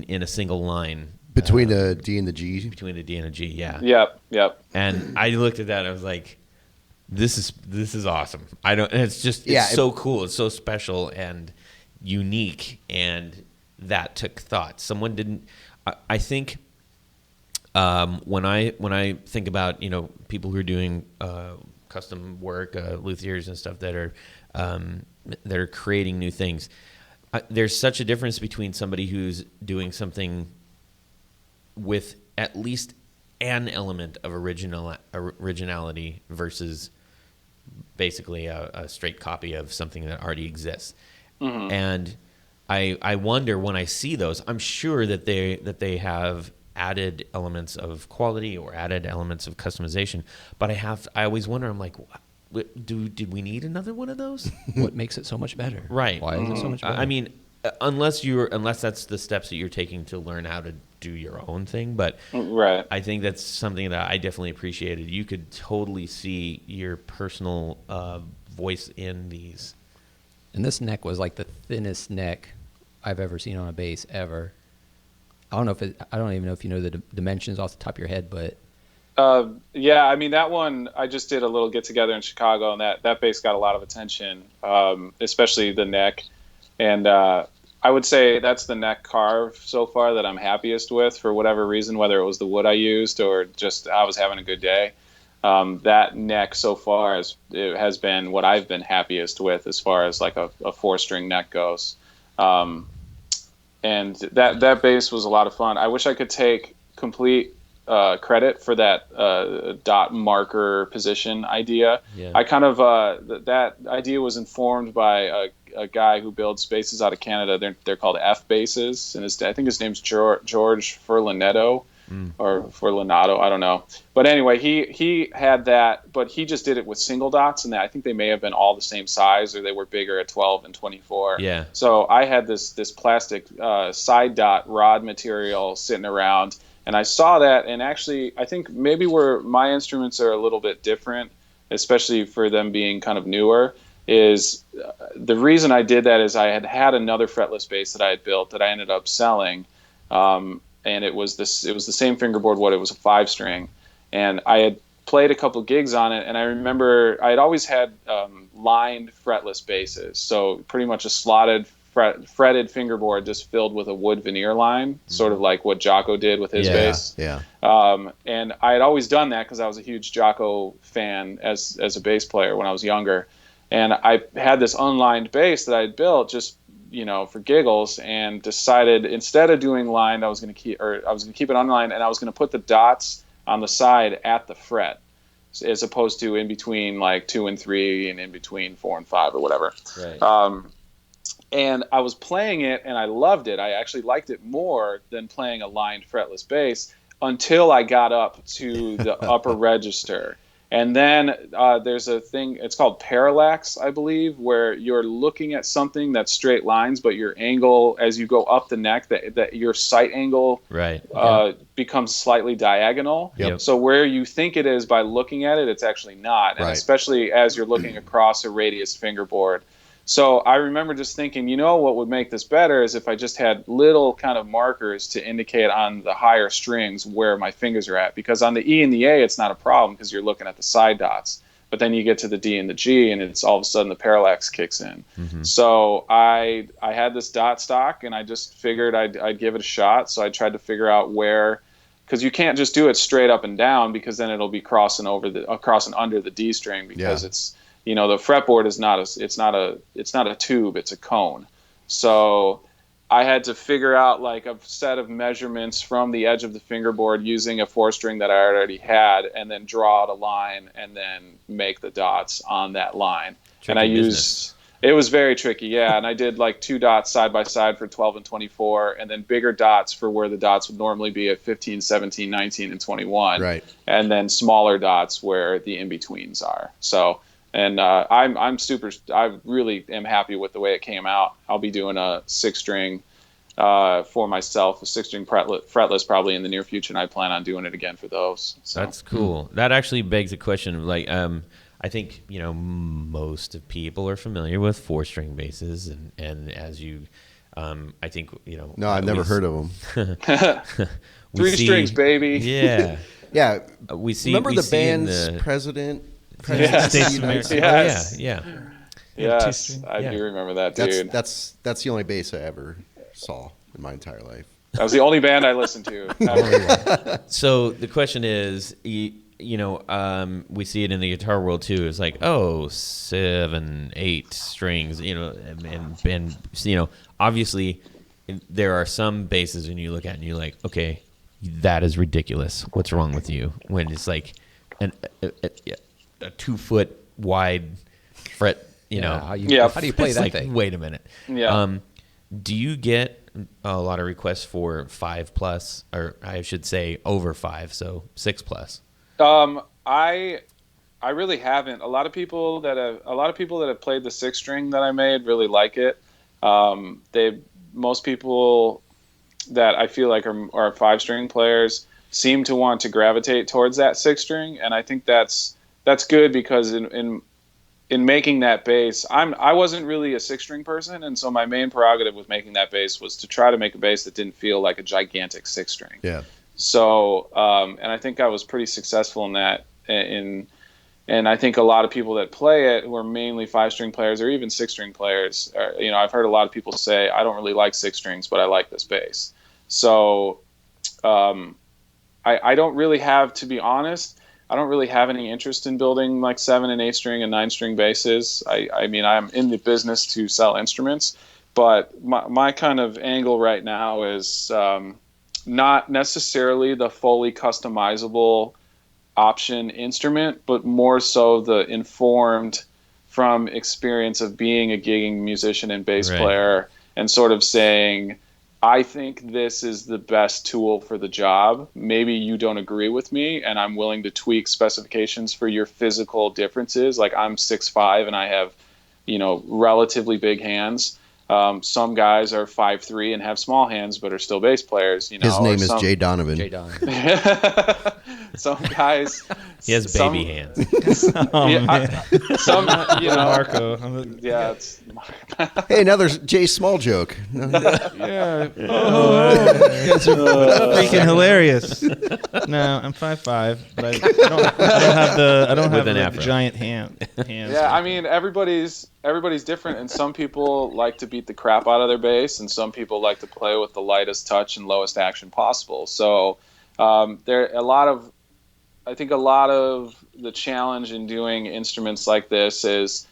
a single line. Between the D and the G. Between the D and the G, yeah. Yep. And I looked at that and I was like, this is awesome. It's so cool. It's so special and unique, and that took thought. Someone didn't. I think when I think about people who are doing custom work, luthiers and stuff that are creating new things, there's such a difference between somebody who's doing something with at least an element of originality versus basically a straight copy of something that already exists. Mm-hmm. And I wonder, when I see those, I'm sure that they have added elements of quality or added elements of customization, but I always wonder, I'm like, did we need another one of those? What makes it so much better? Right. Why is it so much better? I mean, unless that's the steps that you're taking to learn how to do your own thing, but right. I think that's something that I definitely appreciated. You could totally see your personal voice in these. And this neck was like the thinnest neck I've ever seen on a bass ever. I don't even know if you know the dimensions off the top of your head, but yeah, I mean, that one, I just did a little get together in Chicago, and that bass got a lot of attention, especially the neck. And I would say that's the neck carve so far that I'm happiest with for whatever reason, whether it was the wood I used or just I was having a good day. That neck so far has been what I've been happiest with as far as like a 4-string neck goes. And that bass was a lot of fun. I wish I could take complete credit for that dot marker position idea. Yeah. I kind of that idea was informed by a guy who builds basses out of Canada. They're called F basses, and I think his name's George Furlanetto. Or Furlanato, I don't know. But anyway, he had that, but he just did it with single dots, and I think they may have been all the same size, or they were bigger at 12 and 24. Yeah. So I had this plastic side dot rod material sitting around, and I saw that, and actually, I think maybe where my instruments are a little bit different, especially for them being kind of newer, is the reason I did that is I had another fretless bass that I had built that I ended up selling. And it was the same fingerboard, it was a 5-string, and I had played a couple gigs on it, and I remember I had always had lined fretless basses, so pretty much a slotted fretted fingerboard just filled with a wood veneer line, sort of like what Jocko did with his bass. Yeah. And I had always done that because I was a huge Jocko fan as a bass player when I was younger, and I had this unlined bass that I had built just for giggles, and decided instead of doing lined, I was going to keep it unlined, and I was going to put the dots on the side at the fret, as opposed to in between like 2 and 3 and in between 4 and 5 or whatever. Right. And I was playing it, and I loved it. I actually liked it more than playing a lined fretless bass until I got up to the upper register. And then there's a thing, it's called parallax, I believe, where you're looking at something that's straight lines, but your angle, as you go up the neck, that your sight angle becomes slightly diagonal. Yep. So where you think it is by looking at it, it's actually not. And especially as you're looking across a radius fingerboard. So I remember just thinking, what would make this better is if I just had little kind of markers to indicate on the higher strings where my fingers are at. Because on the E and the A, it's not a problem because you're looking at the side dots. But then you get to the D and the G, and it's all of a sudden the parallax kicks in. Mm-hmm. So I had this dot stock, and I just figured I'd give it a shot. So I tried to figure out where, because you can't just do it straight up and down, because then it'll be crossing under the D string, because it's the fretboard is not a tube, it's a cone. So I had to figure out like a set of measurements from the edge of the fingerboard using a 4-string that I already had, and then draw out a line and then make the dots on that line. It was very tricky, yeah. And I did like 2 dots side by side for 12 and 24, and then bigger dots for where the dots would normally be at 15, 17, 19, and 21. Right. And then smaller dots where the in-betweens are. So, and I really am happy with the way it came out. I'll be doing a 6-string for myself, a 6-string fretless probably in the near future, and I plan on doing it again for those. So. That's cool. That actually begs a question of like, I think most of people are familiar with 4-string basses, and as you, I think No, I've never heard of them. 3 strings, baby. Yeah, yeah. We see. Remember we the see in band's president? Yes. Yeah. Yes, I do remember that, dude. That's the only bass I ever saw in my entire life. That was the only band I listened to. So the question is, we see it in the guitar world too. It's like, 7, 8 strings, and obviously there are some basses when you look at it and you're like, okay, that is ridiculous. What's wrong with you? When it's like a 2-foot wide fret, how do you play that like, thing? Wait a minute. Yeah. Do you get a lot of requests for 5+, or I should say over 5, so 6+? I really haven't. A lot of people that have played the 6-string that I made really like it. Most people that I feel like are 5-string players seem to want to gravitate towards that 6-string, and I think that's good, because in making that bass, I wasn't really a 6-string person, and so my main prerogative with making that bass was to try to make a bass that didn't feel like a gigantic 6-string. Yeah. So, and I think I was pretty successful in that, in And I think a lot of people that play it, who are mainly 5-string players or even 6-string players, I've heard a lot of people say, I don't really like 6 strings, but I like this bass. So I don't really have, to be honest, I don't really have any interest in building like 7 and 8-string and 9-string basses. I mean, I'm in the business to sell instruments, but my kind of angle right now is not necessarily the fully customizable option instrument, but more so the informed from experience of being a gigging musician and bass Right. player, and sort of saying, I think this is the best tool for the job. Maybe you don't agree with me, and I'm willing to tweak specifications for your physical differences. Like, I'm 6'5" and I have, relatively big hands. Some guys are 5'3" and have small hands, but are still bass players. His name is Jay Donovan. Jay Don. Some guys. He has baby hands. Marco. Yeah, it's Hey, now there's Jay's small joke. Yeah. Freaking hilarious. No, I'm 5'5", but I don't have an the afro. giant hands. Yeah, I mean, everybody's different, and some people like to beat the crap out of their bass, and some people like to play with the lightest touch and lowest action possible. So I think a lot of the challenge in doing instruments like this is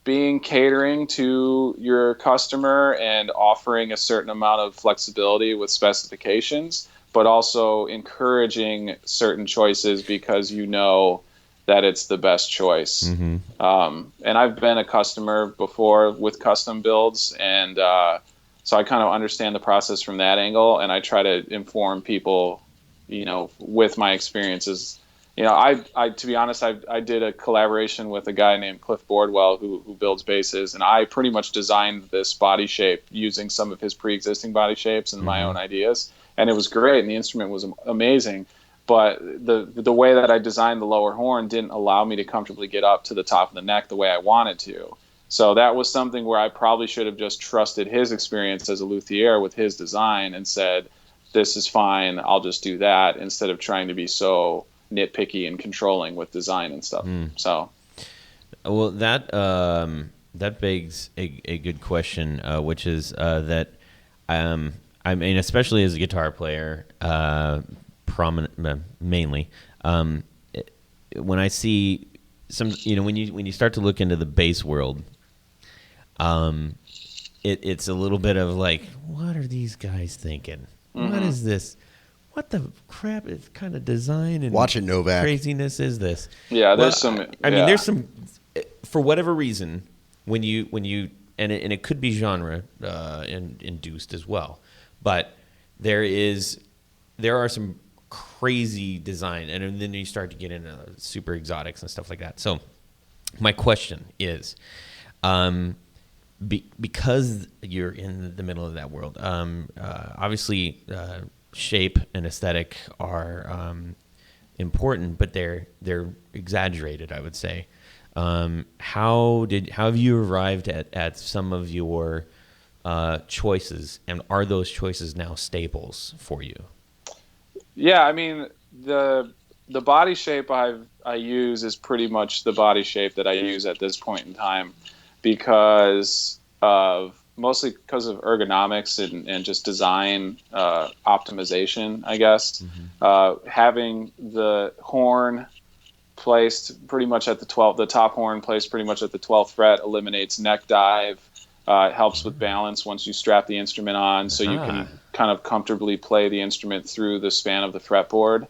being catering to your customer and offering a certain amount of flexibility with specifications, but also encouraging certain choices because that it's the best choice. Mm-hmm. And I've been a customer before with custom builds, and so I kind of understand the process from that angle, and I try to inform people, with my experiences. I to be honest, I did a collaboration with a guy named Cliff Boardwell who builds basses, and I pretty much designed this body shape using some of his pre-existing body shapes and my own ideas, and it was great, and the instrument was amazing. But the way that I designed the lower horn didn't allow me to comfortably get up to the top of the neck the way I wanted to. So that was something where I probably should have just trusted his experience as a luthier with his design and said, this is fine, I'll just do that, instead of trying to be so nitpicky and controlling with design and stuff. So, well, that begs a good question, which is that I mean, especially as a guitar player, mainly, when I see some, when you start to look into the bass world, it's a little bit of like, what are these guys thinking? What is this? What the crap is kind of design and Watch it, Novak. craziness is this? yeah, there's I mean, there's some, for whatever reason, when you and it could be genre induced as well, but there are some crazy design, and then you start to get into super exotics and stuff like that. So my question is, because you're in the middle of that world, obviously shape and aesthetic are important, but they're exaggerated, I would say. How have you arrived at some of your choices, and are those choices now staples for you? Yeah, I mean, the body shape I use is pretty much the body shape that I use at this point in time, mostly because of ergonomics and just design optimization, I guess. Having the horn placed pretty much at the top horn placed pretty much at the 12th fret eliminates neck dive. It helps with balance once you strap the instrument on, so you can kind of comfortably play the instrument through the span of the fretboard.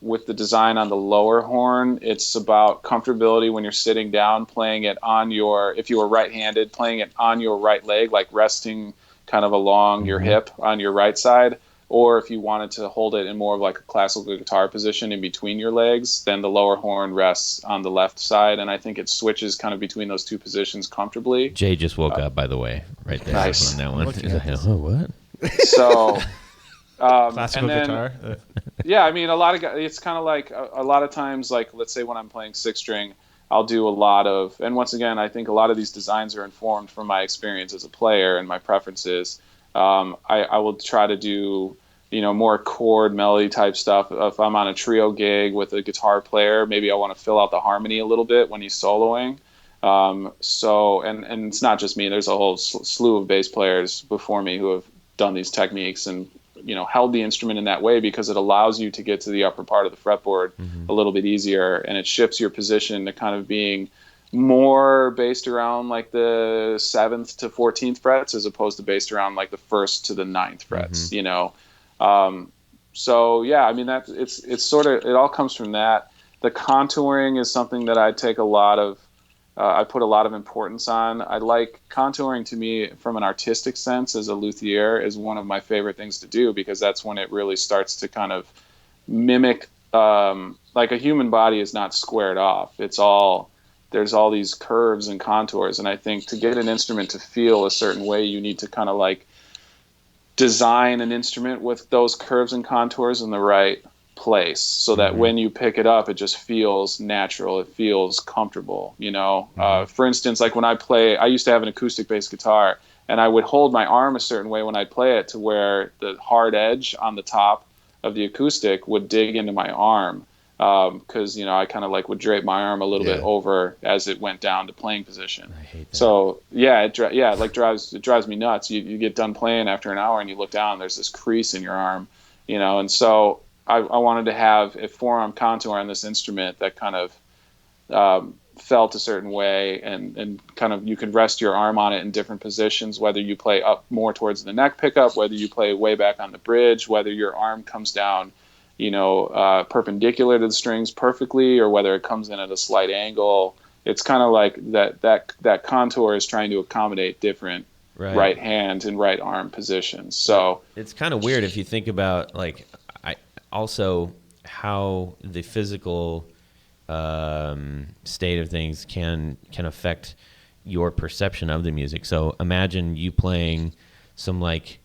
With the design on the lower horn, it's about comfortability when you're sitting down, playing it if you were right-handed, playing it on your right leg, like resting kind of along your hip on your right side. Or if you wanted to hold it in more of like a classical guitar position in between your legs, then the lower horn rests on the left side. And I think it switches kind of between those two positions comfortably. Jay just woke up, by the way, right there. Nice. On that one. He's like, oh, what? So, Classical and then, guitar. yeah, I mean, a lot of guys, it's kind of like a lot of times, like let's say when I'm playing 6-string, I'll do a lot of, and once again, I think a lot of these designs are informed from my experience as a player and my preferences. I will try to do more chord melody type stuff. If I'm on a trio gig with a guitar player, maybe I want to fill out the harmony a little bit when he's soloing. And it's not just me. There's a whole slew of bass players before me who have done these techniques and held the instrument in that way, because it allows you to get to the upper part of the fretboard a little bit easier, and it shifts your position to kind of being more based around like the 7th to 14th frets as opposed to based around like the 1st to the 9th frets. So yeah, I mean, that it's sort of, it all comes from that. The contouring is something that I take I put a lot of importance on. I like contouring. To me, from an artistic sense, as a luthier, is one of my favorite things to do, because that's when it really starts to kind of mimic, like a human body is not squared off. There's all these curves and contours. And I think to get an instrument to feel a certain way, you need to kind of like design an instrument with those curves and contours in the right place, so that when you pick it up, it just feels natural. It feels comfortable, For instance, like when I used to have an acoustic bass guitar, and I would hold my arm a certain way when I play it, to where the hard edge on the top of the acoustic would dig into my arm. Because I kind of like would drape my arm a little bit over as it went down to playing position. I hate that. So it drives me nuts. You get done playing after an hour and you look down, there's this crease in your arm, and so I wanted to have a forearm contour on this instrument that kind of felt a certain way, and kind of you can rest your arm on it in different positions, whether you play up more towards the neck pickup, whether you play way back on the bridge, whether your arm comes down perpendicular to the strings perfectly, or whether it comes in at a slight angle. It's kind of like that contour is trying to accommodate different right hand and right arm positions. So it's kind of weird if you think about also how the physical state of things can affect your perception of the music. So imagine you playing some like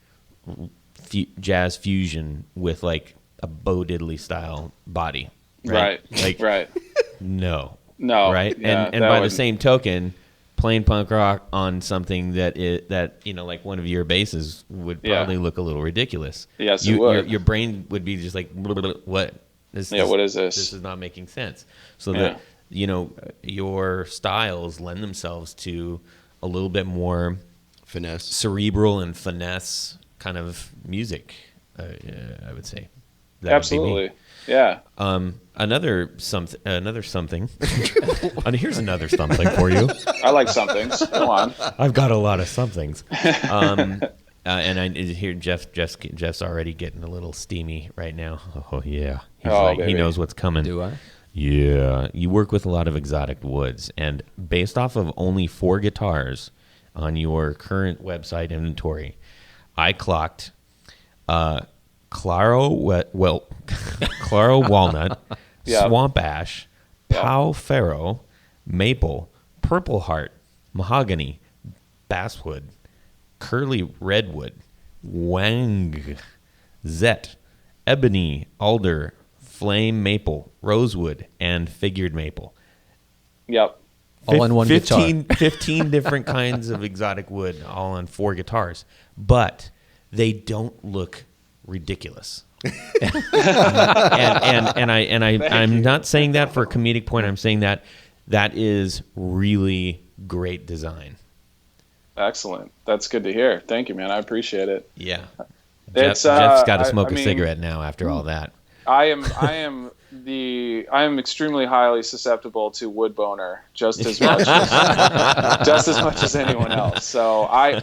jazz fusion with like a Bo Diddley style body, right? Right. No, Yeah, right? And by the same token, playing punk rock on something that like one of your basses would probably look a little ridiculous. Yes, it would. Your brain would be just like, what? What is this? This is not making sense. So that your styles lend themselves to a little bit more finesse, cerebral and finesse kind of music. I would say. Absolutely. Yeah. Another something. And here's another something for you. I like somethings. Go on. I've got a lot of somethings. And I hear Jeff's already getting a little steamy right now. Oh yeah. He knows what's coming. Do I? Yeah. You work with a lot of exotic woods, and based off of only 4 guitars on your current website inventory, I clocked Claro walnut, swamp ash, Pau Ferro, maple, purple heart, mahogany, basswood, curly redwood, wang, zet, ebony, alder, flame maple, rosewood, and figured maple. Yep. All on one guitar. 15 different kinds of exotic wood, all on 4 guitars. But they don't look ridiculous. I'm not saying that for a comedic point. I'm saying that is really great design. Excellent. That's good to hear. Thank you, man. I appreciate it. Yeah. Jeff's got to smoke a cigarette now after all that. I am extremely highly susceptible to wood boner just as much as anyone else. So I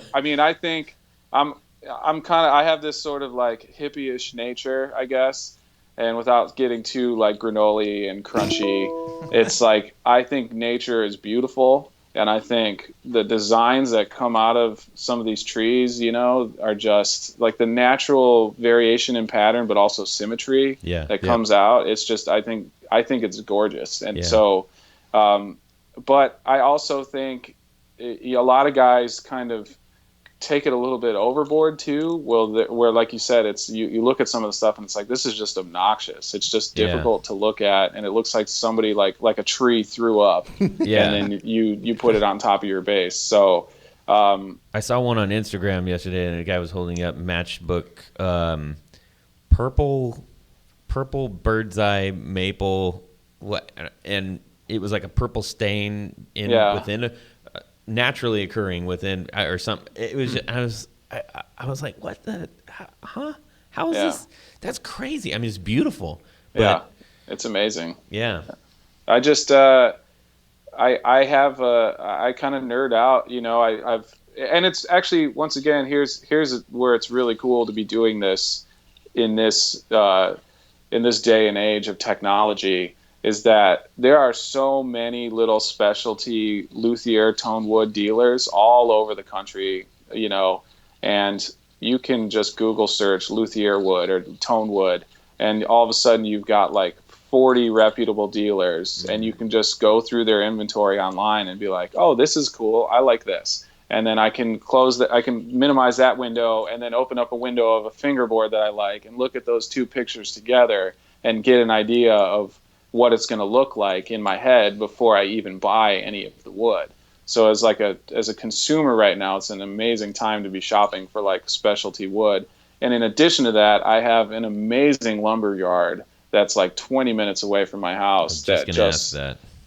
think I have this sort of like hippie-ish nature, I guess. And without getting too like granola and crunchy, it's like, I think nature is beautiful. And I think the designs that come out of some of these trees, are just like the natural variation in pattern, but also symmetry that comes out. It's just, I think it's gorgeous. And so, but I also think a lot of guys kind of take it a little bit overboard too. Where like you said, it's you look at some of the stuff and it's like, this is just obnoxious. It's just difficult to look at, and it looks like somebody like a tree threw up, and then you put it on top of your bass. So I saw one on Instagram yesterday, and a guy was holding up matchbook purple bird's eye maple, and it was like a purple stain within naturally occurring within or something. It was I was like, what the huh? How is this? That's crazy. I mean, it's beautiful. But, it's amazing. Yeah. I just I kind of nerd out, I've and it's actually, once again, here's where it's really cool to be doing this in this day and age of technology, is that there are so many little specialty luthier tone wood dealers all over the country, and you can just Google search luthier wood or tone wood, and all of a sudden you've got like 40 reputable dealers, and you can just go through their inventory online and be like, oh, this is cool, I like this. And then I can I can minimize that window and then open up a window of a fingerboard that I like and look at those two pictures together and get an idea of what it's going to look like in my head before I even buy any of the wood. So as a consumer right now, it's an amazing time to be shopping for like specialty wood. And in addition to that, I have an amazing lumber yard that's like 20 minutes away from my house.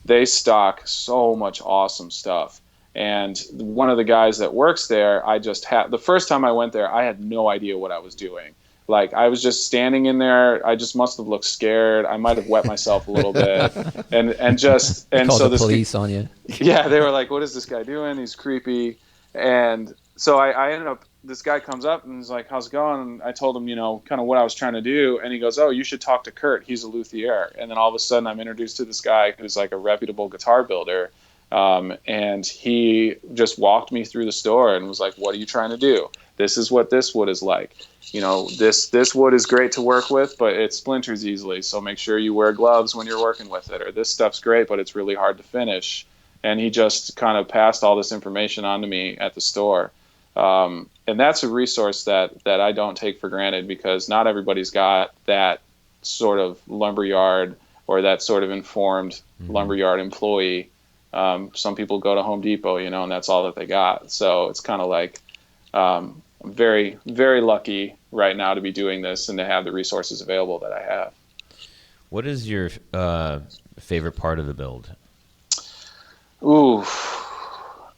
They stock so much awesome stuff. And one of the guys that works there, the first time I went there, I had no idea what I was doing. Like, I was just standing in there. I just must have looked scared. I might have wet myself a little bit, and Called so the police on you. Yeah, they were like, "What is this guy doing? He's creepy." And so I ended up. This guy comes up and is like, "How's it going?" And I told him, kind of what I was trying to do. And he goes, "Oh, you should talk to Kurt. He's a luthier." And then all of a sudden, I'm introduced to this guy who's like a reputable guitar builder. And he just walked me through the store and was like, "What are you trying to do? This is what this wood is like. This wood is great to work with, but it splinters easily. So make sure you wear gloves when you're working with it. Or this stuff's great, but it's really hard to finish." And he just kind of passed all this information on to me at the store. And that's a resource that I don't take for granted, because not everybody's got that sort of lumberyard or that sort of informed lumberyard employee. Some people go to Home Depot, and that's all that they got. So it's kind of like, I'm very, very lucky right now to be doing this and to have the resources available that I have. What is your favorite part of the build? Ooh,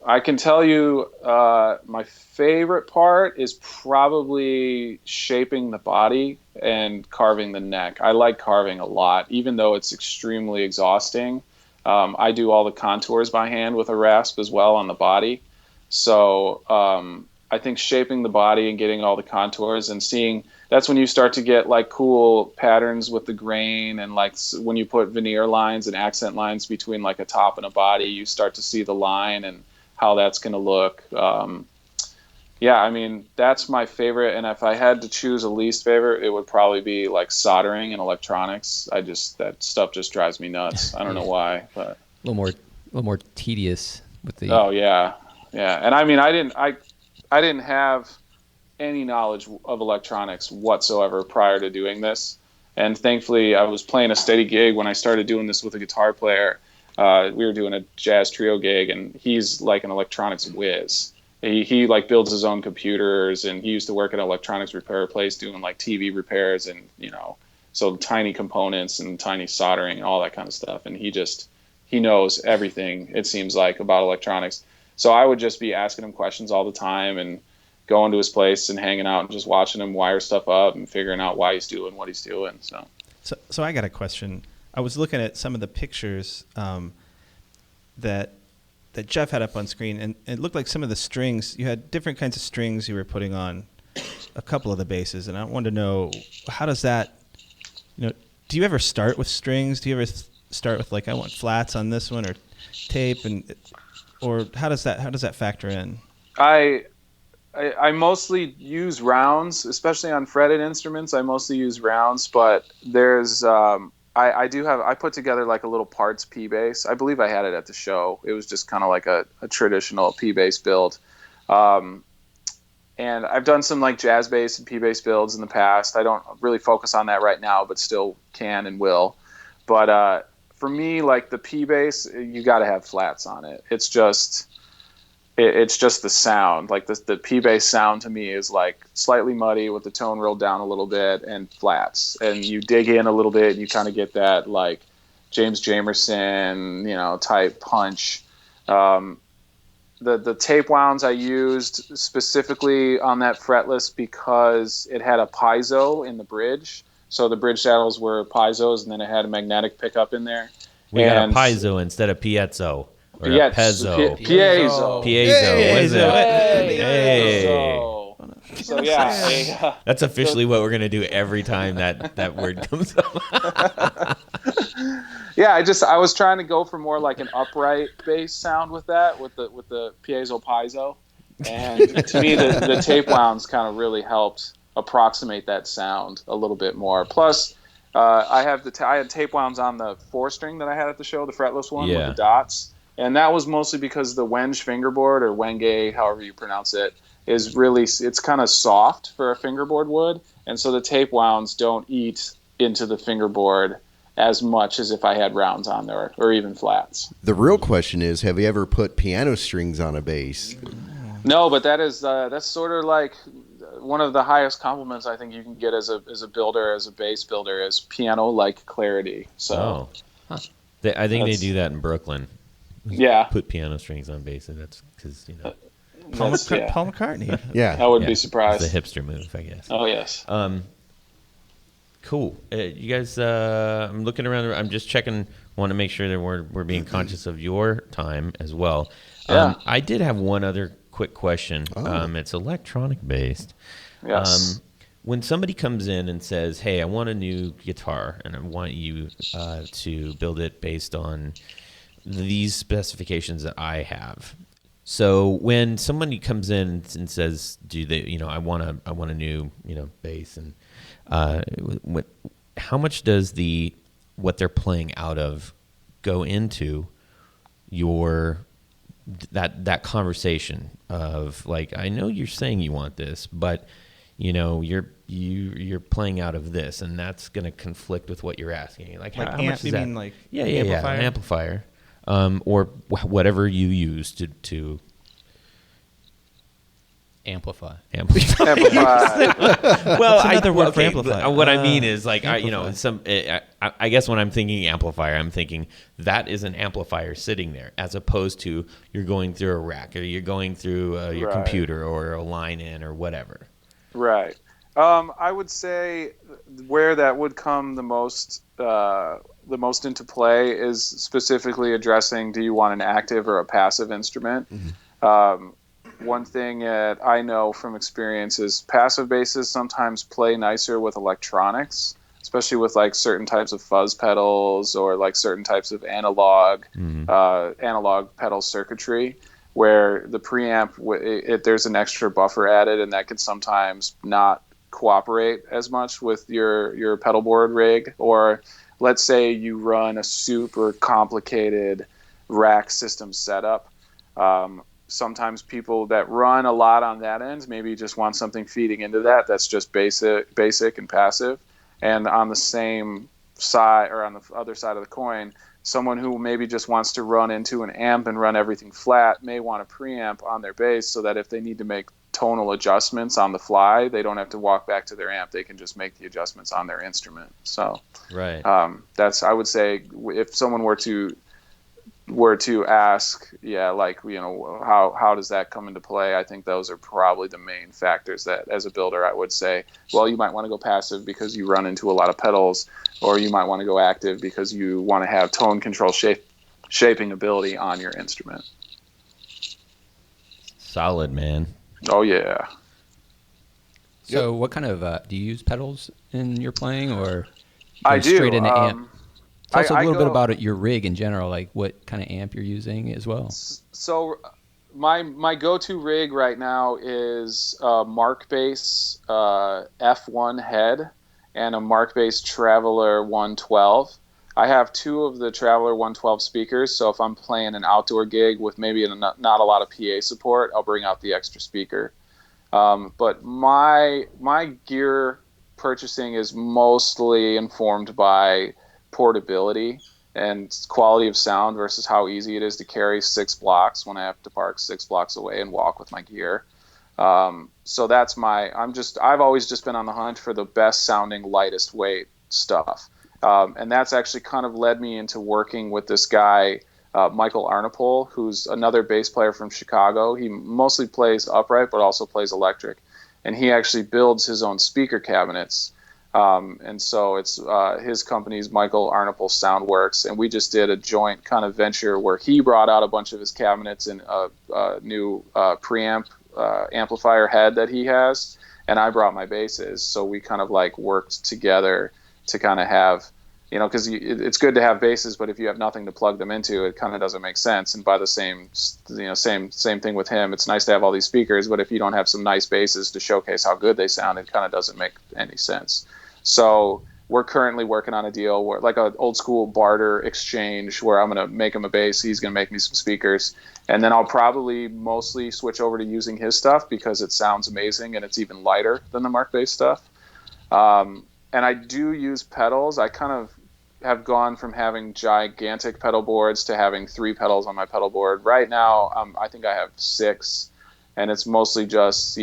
I can tell you my favorite part is probably shaping the body and carving the neck. I like carving a lot, even though it's extremely exhausting. I do all the contours by hand with a rasp as well on the body. So I think shaping the body and getting all the contours and seeing, that's when you start to get like cool patterns with the grain, and like when you put veneer lines and accent lines between like a top and a body, you start to see the line and how that's going to look. Yeah, I mean, that's my favorite. And if I had to choose a least favorite, it would probably be like soldering and electronics. That stuff just drives me nuts. I don't know why, but a little more tedious with the. Oh yeah. And I mean, I didn't have any knowledge of electronics whatsoever prior to doing this. And thankfully I was playing a steady gig when I started doing this with a guitar player. We were doing a jazz trio gig, and he's like an electronics whiz. He like builds his own computers, and he used to work at an electronics repair place doing like TV repairs and, so tiny components and tiny soldering and all that kind of stuff. And he knows everything, it seems like, about electronics. So I would just be asking him questions all the time and going to his place and hanging out and just watching him wire stuff up and figuring out why he's doing what he's doing. So I got a question. I was looking at some of the pictures that Jeff had up on screen, and it looked like some of the strings, you had different kinds of strings you were putting on a couple of the basses, and I wanted to know, how does that, do you ever start with strings? Do you ever start with like, I want flats on this one, or tape, or how does that factor in? I mostly use rounds, especially on fretted instruments. I mostly use rounds, but there's I put together like a little parts P bass. I believe I had it at the show. It was just kind of like a traditional P bass build. And I've done some like jazz bass and P bass builds in the past. I don't really focus on that right now, but still can and will. But for me, like the P bass, you got to have flats on it. It's just, it's just the sound. Like the P bass sound to me is like slightly muddy with the tone rolled down a little bit and flats. And you dig in a little bit, and you kind of get that like James Jamerson, type punch. The tape wounds I used specifically on that fretless because it had a piezo in the bridge. So the bridge saddles were piezos, and then it had a magnetic pickup in there. We got a piezo instead of piezo. Or a pezzo. Piezo. Piezo. What is it? Hey. So yeah. That's officially what we're going to do every time that word comes up. Yeah, I was trying to go for more like an upright bass sound with that, with the piezo, and to me the tape wounds kind of really helped approximate that sound a little bit more. Plus, I had tape wounds on the 4-string that I had at the show, the fretless one with the dots, and that was mostly because the wenge fingerboard, or wenge, however you pronounce it, it's kind of soft for a fingerboard wood, and so the tape wounds don't eat into the fingerboard as much as if I had rounds on there or even flats. The real question is, have you ever put piano strings on a bass? No, but that's sort of like one of the highest compliments I think you can get as a builder, as a bass builder, is piano-like clarity. So, I think they do that in Brooklyn. Yeah, put piano strings on bass, and that's because Paul McCartney. Yeah, I wouldn't be surprised. It's a hipster move, I guess. Oh yes. Cool. You guys, I'm looking around. I'm just checking. Want to make sure that we're being conscious of your time as well. Yeah. I did have one other quick question. It's electronic based. Yes. When somebody comes in and says, "Hey, I want a new guitar, and I want you to build it based on these specifications that I have." So when somebody comes in and says, "Do they? I want a new bass," and how much does what they're playing out of go into that conversation of like, I know you're saying you want this, but you're playing out of this, and that's going to conflict with what you're asking. Like how much is that? You mean like amplifier? An amplifier, or whatever you use to amplify. Well, another word for amplify. What I mean is like I guess when I'm thinking amplifier, I'm thinking that is an amplifier sitting there, as opposed to you're going through a rack, or you're going through your computer, or a line in, or whatever. Right. I would say where that would come the most into play is specifically addressing, do you want an active or a passive instrument? Mm-hmm. One thing that I know from experience is passive basses sometimes play nicer with electronics, especially with like certain types of fuzz pedals, or like certain types of analog pedal circuitry, where the preamp, there's an extra buffer added, and that could sometimes not cooperate as much with your pedal board rig. Or let's say you run a super complicated rack system setup. Sometimes people that run a lot on that end maybe just want something feeding into that's just basic and passive. And on the same side, or on the other side of the coin, someone who maybe just wants to run into an amp and run everything flat may want a preamp on their bass, so that if they need to make tonal adjustments on the fly, they don't have to walk back to their amp. They can just make the adjustments on their instrument. So right. I would say, if someone were to ask, how does that come into play? I think those are probably the main factors that, as a builder, I would say, well, you might want to go passive because you run into a lot of pedals, or you might want to go active because you want to have tone control shaping ability on your instrument. Solid, man. Oh yeah. So what kind of do you use pedals in your playing, or I do straight into amp? Tell us a little bit about your rig in general, like what kind of amp you're using as well. So my go-to rig right now is a Mark Bass F1 head and a Mark Bass Traveler 112. I have two of the Traveler 112 speakers, so if I'm playing an outdoor gig with maybe not a lot of PA support, I'll bring out the extra speaker. But my gear purchasing is mostly informed by portability. and quality of sound versus how easy it is to carry 6 blocks when I have to park 6 blocks away and walk with my gear. So that's I've always just been on the hunt for the best sounding, lightest weight stuff. And that's actually kind of led me into working with this guy, Michael Arnapol, who's another bass player from Chicago. He mostly plays upright, but also plays electric. And he actually builds his own speaker cabinets. And so it's his company's Michael Arnapol Soundworks. And we just did a joint kind of venture where he brought out a bunch of his cabinets and a new preamp amplifier head that he has. And I brought my basses. So we kind of like worked together to kind of have, because it's good to have basses, but if you have nothing to plug them into, it kind of doesn't make sense. And by the same thing with him, it's nice to have all these speakers, but if you don't have some nice basses to showcase how good they sound, it kind of doesn't make any sense. So we're currently working on a deal where, like an old school barter exchange, where I'm going to make him a bass, he's going to make me some speakers, and then I'll probably mostly switch over to using his stuff because it sounds amazing and it's even lighter than the Mark bass stuff. And I do use pedals. I kind of have gone from having gigantic pedal boards to having 3 pedals on my pedal board. Right now, I think I have 6, and it's mostly just,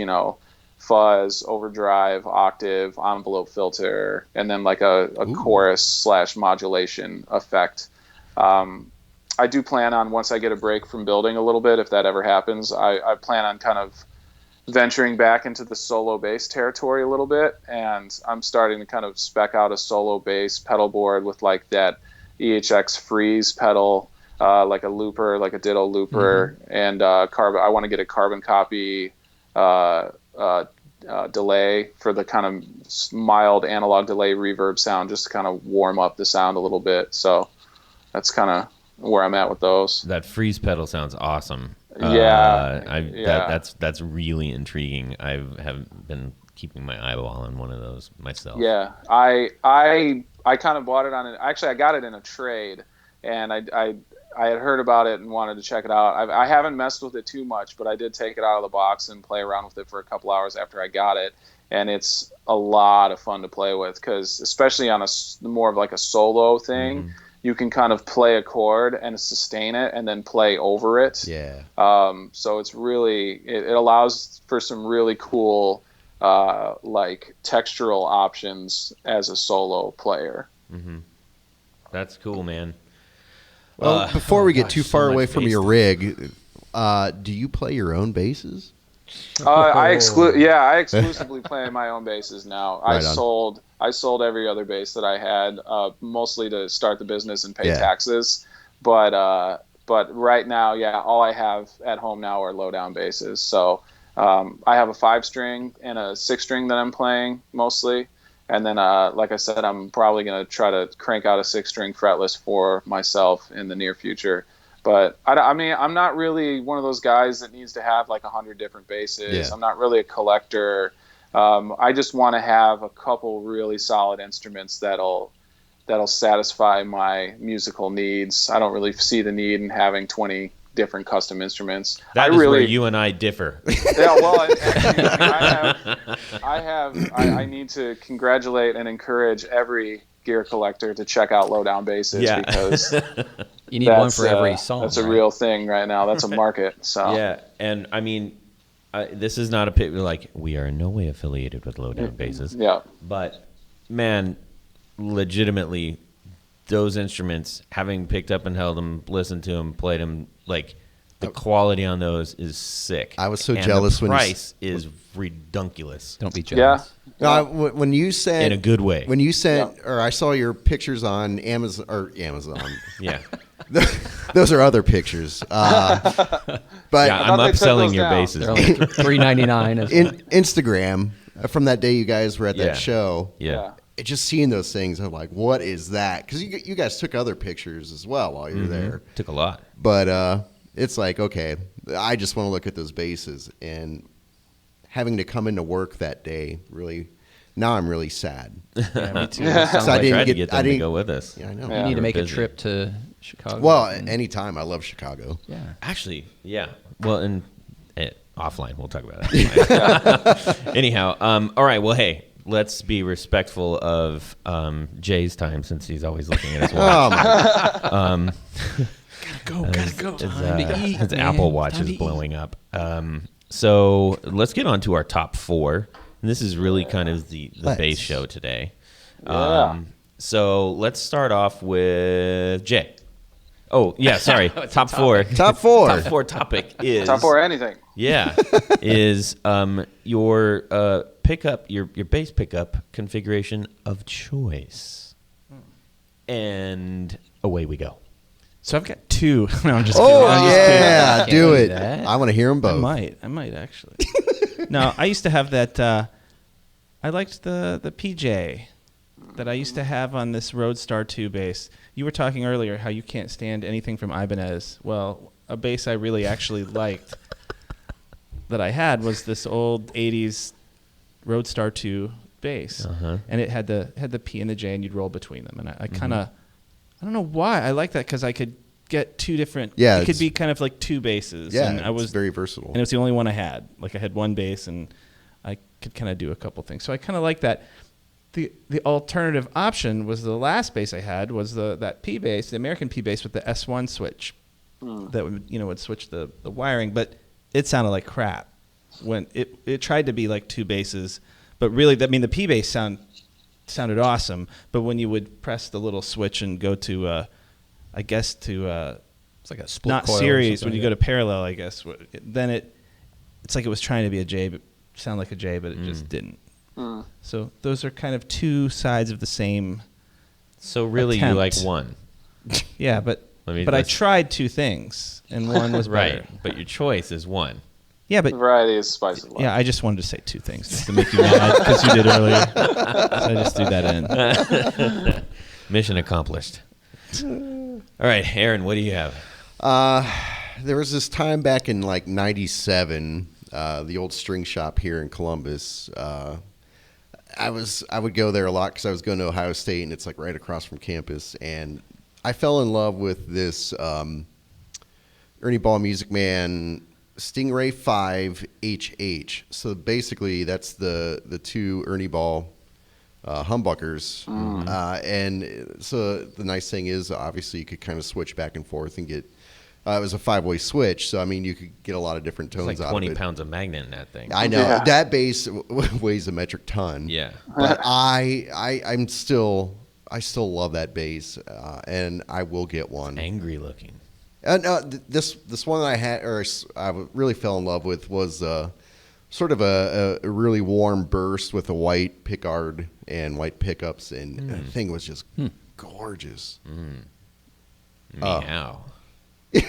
fuzz, overdrive, octave, envelope filter, and then like a chorus / modulation effect. I do plan on, once I get a break from building a little bit, if that ever happens, I plan on kind of venturing back into the solo bass territory a little bit, and I'm starting to kind of spec out a solo bass pedal board with like that EHX freeze pedal, like a looper, like a ditto looper, and I want to get a carbon copy delay for the kind of mild analog delay reverb sound, just to kind of warm up the sound a little bit. So that's kind of where I'm at with those. That freeze pedal sounds awesome. Yeah, that's really intriguing. I have been keeping my eyeball on one of those myself. Yeah, I kind of bought it on it. Actually, I got it in a trade, and I had heard about it and wanted to check it out. I haven't messed with it too much, but I did take it out of the box and play around with it for a couple hours after I got it, and it's a lot of fun to play with, because especially on a more of like a solo thing. You can kind of play a chord and sustain it and then play over it. Yeah. So it's really, it allows for some really cool, like textural options as a solo player. That's cool, man. Well, before we get too so far much away from bass your stuff. rig, do you play your own basses? I exclusively play my own basses now. Right on. I sold every other bass that I had, mostly to start the business and pay Yeah. taxes. But right now, all I have at home now are low-down basses. So I have a 5-string and a 6-string that I'm playing mostly. And then, like I said, I'm probably going to try to crank out a 6-string fretless for myself in the near future. But I mean, I'm not really one of those guys that needs to have like 100 different basses. Yeah. I'm not really a collector. I just want to have a couple really solid instruments that'll satisfy my musical needs. I don't really see the need in having 20 different custom instruments. That is where you and I differ. Yeah, well, I need to congratulate and encourage every gear collector to check out low-down basses, because You need one for every song. that's a right? real thing right now. That's a market. So Yeah, and I mean, this is not a pit. Like, we are in no way affiliated with low down basses. yeah. But man, legitimately, those instruments, having picked up and held them, listened to them, played them, like the quality on those is sick. I was so and jealous the when you price is redunculous Don't be jealous. No, when you sent in a good way. when you sent, or I saw your pictures on Amazon. Yeah, Those are other pictures. But yeah, I'm they took upselling those your down. basses. They're only $3.99. Instagram, from that day you guys were at Yeah. that show. Yeah. Just seeing those things, I'm like, what is that? Because you guys took other pictures as well while you were there. Took a lot. But it's like, okay, I just want to look at those basses. And having to come into work that day, really, now I'm really sad. Yeah, me too. So I tried to get them to didn't- go with us. Yeah, I know. You need to make a busy. trip to Chicago. Well, anytime. I love Chicago. yeah. Actually, yeah. Well, and offline, we'll talk about that. Anyhow, all right. Well, hey, let's be respectful of Jay's time since he's always looking at his watch. Gotta go. His Apple Watch is blowing up. So let's get on to our top 4. And this is really kind of the base show today. Yeah. So let's start off with Jay. Oh, yeah, sorry. Top 4. Top 4. Top 4 topic is... Top 4 anything. Yeah. Is your pickup, your bass pickup configuration of choice. And away we go. So I've got 2. No, I'm just kidding. Oh, I'm just kidding. yeah. Can't Do do it. that. I want to hear them both. I might actually. No, I used to have that. I liked the PJ that I used to have on this Roadstar 2 bass. You were talking earlier how you can't stand anything from Ibanez. Well, a bass I really actually liked that I had was this old 80s Roadstar 2 bass. And it had the P and the J, and you'd roll between them. And I kind of, I don't know why I like that, because I could get 2 different. Yeah, it could be kind of like 2 basses. Yeah, and I was very versatile. And it was the only one I had. Like I had one bass, and I could kind of do a couple things. So I kind of like that. The alternative option was the last bass I had was that P bass, the American P bass with the S1 switch that would switch the wiring, but it sounded like crap when it tried to be like 2 basses, but really the P bass sounded awesome, but when you would press the little switch and go to it's like a split not coil or series, when something you go to parallel, I guess, then it's like it was trying to be a J, but sound like a J, but it just didn't. So those are kind of 2 sides of the same. So really attempt. you like one. Yeah, but I let's- tried 2 things, and one was better. Right, but your choice is one. Yeah, but Variety is spice of life. yeah, I just wanted to say 2 things just to make you mad because you did earlier. So I just threw that in. Mission accomplished. All right, Aaron, what do you have? There was this time back in like '97, the old string shop here in Columbus. I would go there a lot because I was going to Ohio State, and it's like right across from campus. And I fell in love with this Ernie Ball Music Man Stingray 5 HH. So basically, that's the 2 Ernie Ball humbuckers. And so the nice thing is, obviously, you could kind of switch back and forth and get. It was a 5-way switch, so I mean, you could get a lot of different tones It's like out 20 of it. pounds of magnet in that thing. I know that bass weighs a metric ton. Yeah. but I still love that bass, and I will get one. Angry looking. And this one that I had, or I really fell in love with, was sort of a really warm burst with a white pickguard and white pickups, and the thing was just gorgeous. Meow.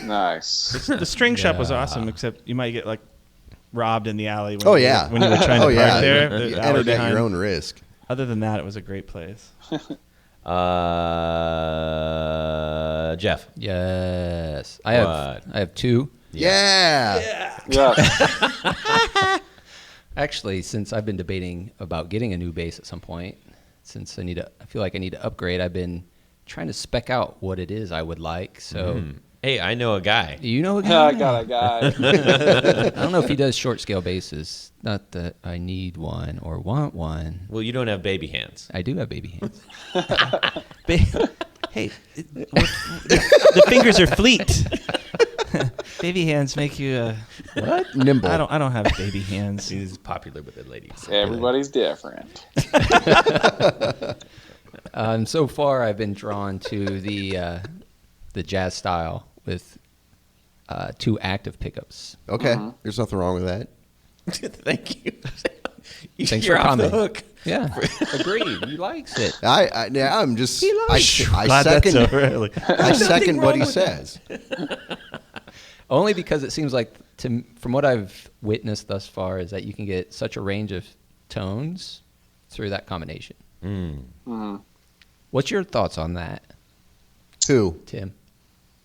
Nice. The string shop was awesome, except you might get like robbed in the alley when, Oh you, yeah, when you were trying to park there. The You alley entered at behind. your own risk. Other than that, it was a great place. Jeff. Yes, I have 2. Yeah. Yeah. Actually, since I've been debating about getting a new bass at some point, since I feel like I need to upgrade, I've been trying to spec out what it is I would like. So, Hey, I know a guy. you know, a guy? I got a guy. I don't know if he does short scale basses. Not that I need one or want one. Well, you don't have baby hands. I do have baby hands. Hey, the fingers are fleet. Baby hands make you. What? Nimble. I don't have baby hands. He's popular with the ladies. Everybody's different. So far, I've been drawn to the jazz style with 2 active pickups. Okay. There's nothing wrong with that. Thank you. Thanks You're for off coming. the hook. Yeah, agreed. He likes it. I'm just. I Glad that's second. so early. I second what he says. Only because it seems like, from what I've witnessed thus far, is that you can get such a range of tones through that combination. What's your thoughts on that, Who? Tim?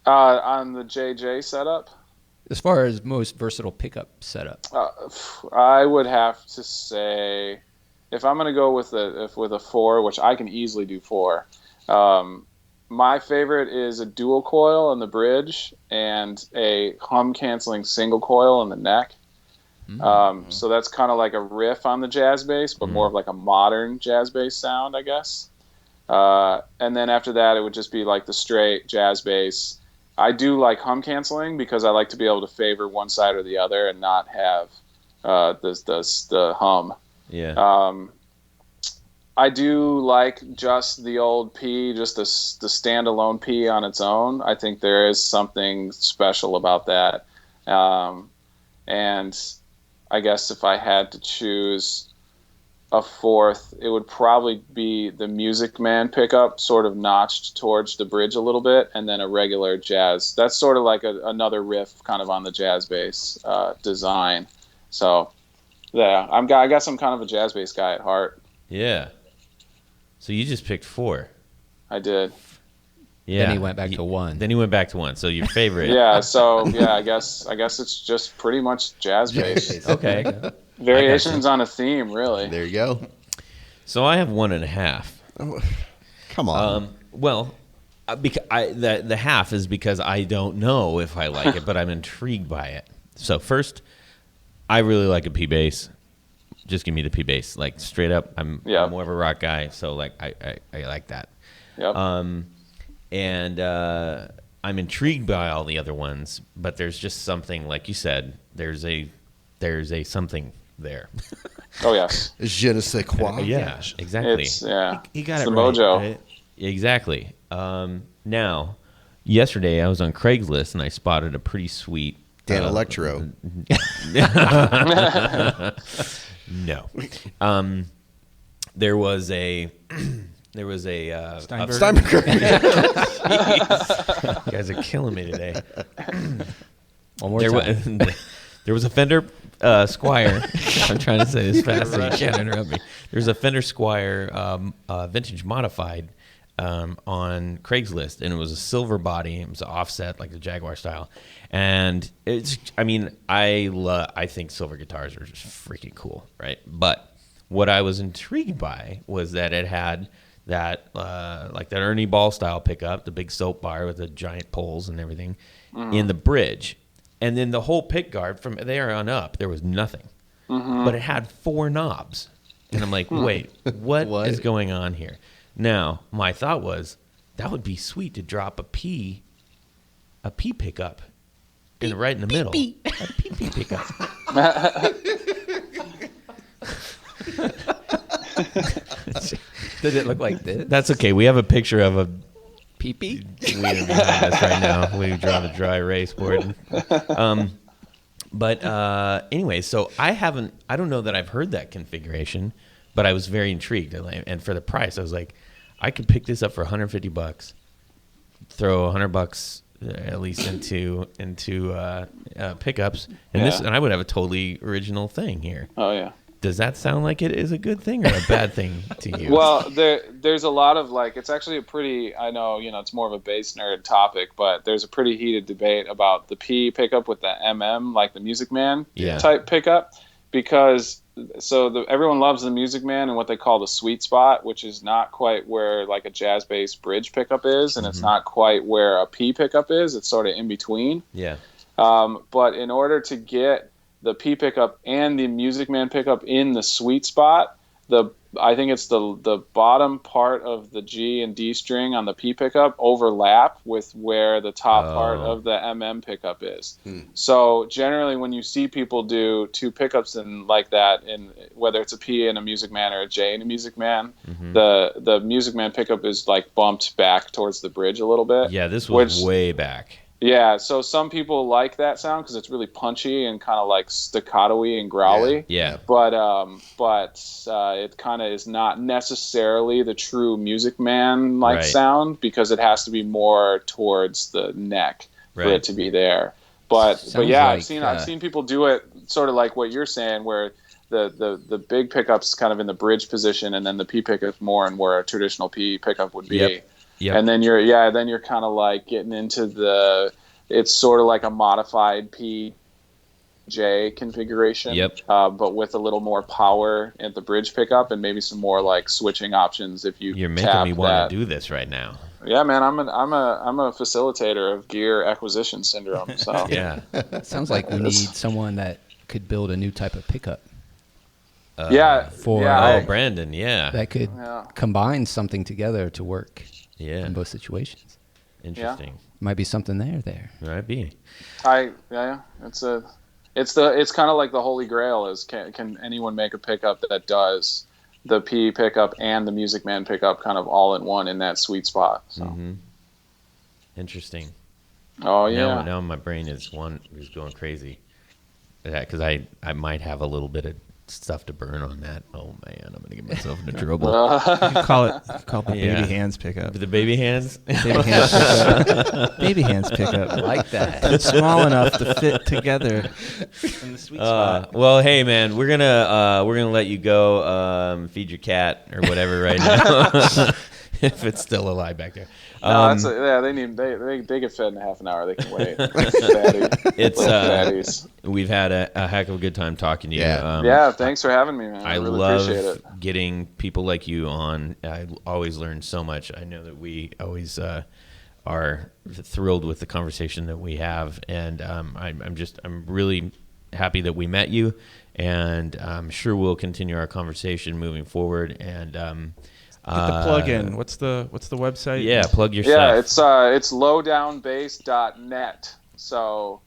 On the JJ setup, As far as most versatile pickup setup. I would have to say, if I'm going to go with a 4, which I can easily do 4, my favorite is a dual coil on the bridge and a hum canceling single coil on the neck. So that's kind of like a riff on the jazz bass, but more of like a modern jazz bass sound, I guess. And then after that, it would just be like the straight jazz bass. I do like hum canceling because I like to be able to favor one side or the other and not have the hum. Yeah. I do like just the old P, just the standalone P on its own. I think there is something special about that. And I guess if I had to choose a fourth, it would probably be the Music Man pickup, sort of notched towards the bridge a little bit, and then a regular jazz. That's sort of like another riff kind of on the jazz bass design. So, yeah, I guess I'm kind of a jazz bass guy at heart. Yeah. So you just picked 4. I did. Yeah. Then he went back to 1. Then he went back to 1. So your favorite. Yeah. So yeah, I guess it's just pretty much jazz bass. Okay. Variations on a theme, really. There you go. So I have 1.5. Come on. Well, because the half is because I don't know if I like it, but I'm intrigued by it. So first, I really like a P bass. Just give me the P bass, like straight up. I'm more of a rock guy, so like I like that. Yep. And I'm intrigued by all the other ones, but there's just something, like you said, there's a something there. Oh yes. Je ne sais quoi. Yeah, exactly. It's He got it's it the right, mojo. right? Exactly. Now, yesterday I was on Craigslist and I spotted a pretty sweet Dan Electro. No. There was a Steinberger. You guys are killing me today. One more time. There was a Fender Squire. I'm trying to say this fast so you can't interrupt me. There's a Fender Squire vintage modified on Craigslist, and it was a silver body. It was an offset, like the Jaguar style. And I think silver guitars are just freaking cool, right? But what I was intrigued by was that it had that like that Ernie Ball style pickup, the big soap bar with the giant poles and everything in the bridge. And then the whole pick guard from there on up, there was nothing. But it had 4 knobs. And I'm like, wait, what is going on here? Now, my thought was, that would be sweet to drop a P pickup right in the middle. A P pickup. Did it look like this? That's okay. We have a picture of a Pee-pee? wiener behind us right now. We draw the dry erase board. But anyway, so I don't know that I've heard that configuration, but I was very intrigued. And for the price, I was like, I could pick this up for $150, throw $100 at least into pickups, and I would have a totally original thing here. Oh yeah. Does that sound like it is a good thing or a bad thing to you? Well, there's a lot of it's actually a pretty, I know, it's more of a bass nerd topic, but there's a pretty heated debate about the P pickup with the MM, like the Music Man type pickup, because everyone loves the Music Man and what they call the sweet spot, which is not quite where like a jazz bass bridge pickup is, and it's not quite where a P pickup is. It's sort of in between. Yeah. But in order to get the P pickup and the Music Man pickup in the sweet spot, I think it's the bottom part of the G and D string on the P pickup overlap with where the top part of the MM pickup is. So generally when you see people do 2 pickups in like that, in whether it's a P in a Music Man or a J in a Music Man, the Music Man pickup is like bumped back towards the bridge a little bit. Yeah, this was way back. Yeah, so some people like that sound because it's really punchy and kind of like staccato-y and growly. Yeah. But it kind of is not necessarily the true Music Man like sound because it has to be more towards the neck for it to be there. But yeah, like, I've seen people do it sort of like what you're saying, where the big pickup's kind of in the bridge position, and then the P pickup's more in where a traditional P pickup would be. Yep. And then you're kind of like getting into it's sort of like a modified PJ configuration. Yep. But with a little more power at the bridge pickup and maybe some more like switching options if you're making me want to do this right now. Yeah, man, I'm a facilitator of gear acquisition syndrome. So yeah. Sounds like we need someone that could build a new type of pickup Brandon, yeah. that could combine something together to work in both situations. Interesting. Might be something there. Might be. It's kind of like the holy grail is can anyone make a pickup that does the P pickup and the Music Man pickup kind of all in one in that sweet spot. So. Mm-hmm. Interesting. Oh yeah. Now my brain is going crazy. Because I might have a little bit of stuff to burn on that. Oh man, I'm gonna get myself into trouble. You call it baby hands pickup. The baby hands. Baby hands pickup. Baby hands pickup. I like that. It's small enough to fit together in the sweet spot. Well, hey man, we're gonna let you go feed your cat or whatever right now. If it's still alive back there. They get fed in half an hour. They can wait. We've had a heck of a good time talking to you. Yeah, thanks for having me, man. I really appreciate it. Getting people like you on. I always learn so much. I know that we always are thrilled with the conversation that we have, and I'm really happy that we met you, and I'm sure we'll continue our conversation moving forward. And get the plug in. What's the website? Yeah, plug your stuff. Yeah, it's lowdownbass.net. So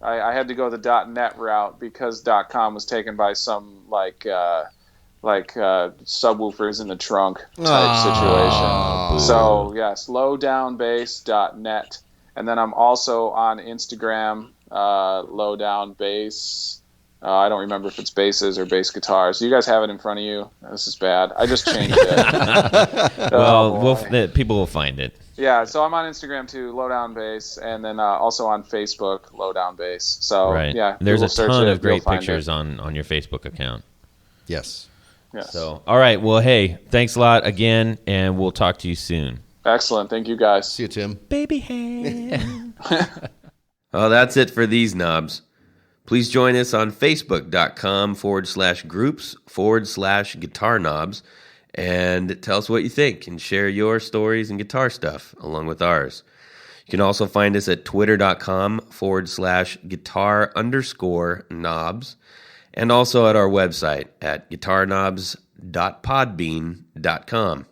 I had to go the .net route because .com was taken by some subwoofers in the trunk type situation. So yes, lowdownbass.net, and then I'm also on Instagram, lowdownbass. I don't remember if it's basses or bass guitars. You guys have it in front of you. This is bad. I just changed it. People will find it. Yeah, so I'm on Instagram too, Lowdown Bass, and then also on Facebook, Lowdown Bass. So yeah, there's a ton of great pictures on your Facebook account. Yes. So all right, well, hey, thanks a lot again, and we'll talk to you soon. Excellent, thank you guys. See you, Tim. Baby hand. Well, that's it for these knobs. Please join us on Facebook.com/groups/guitar knobs and tell us what you think and share your stories and guitar stuff along with ours. You can also find us at twitter.com/guitar_knobs and also at our website at guitarknobs.podbean.com.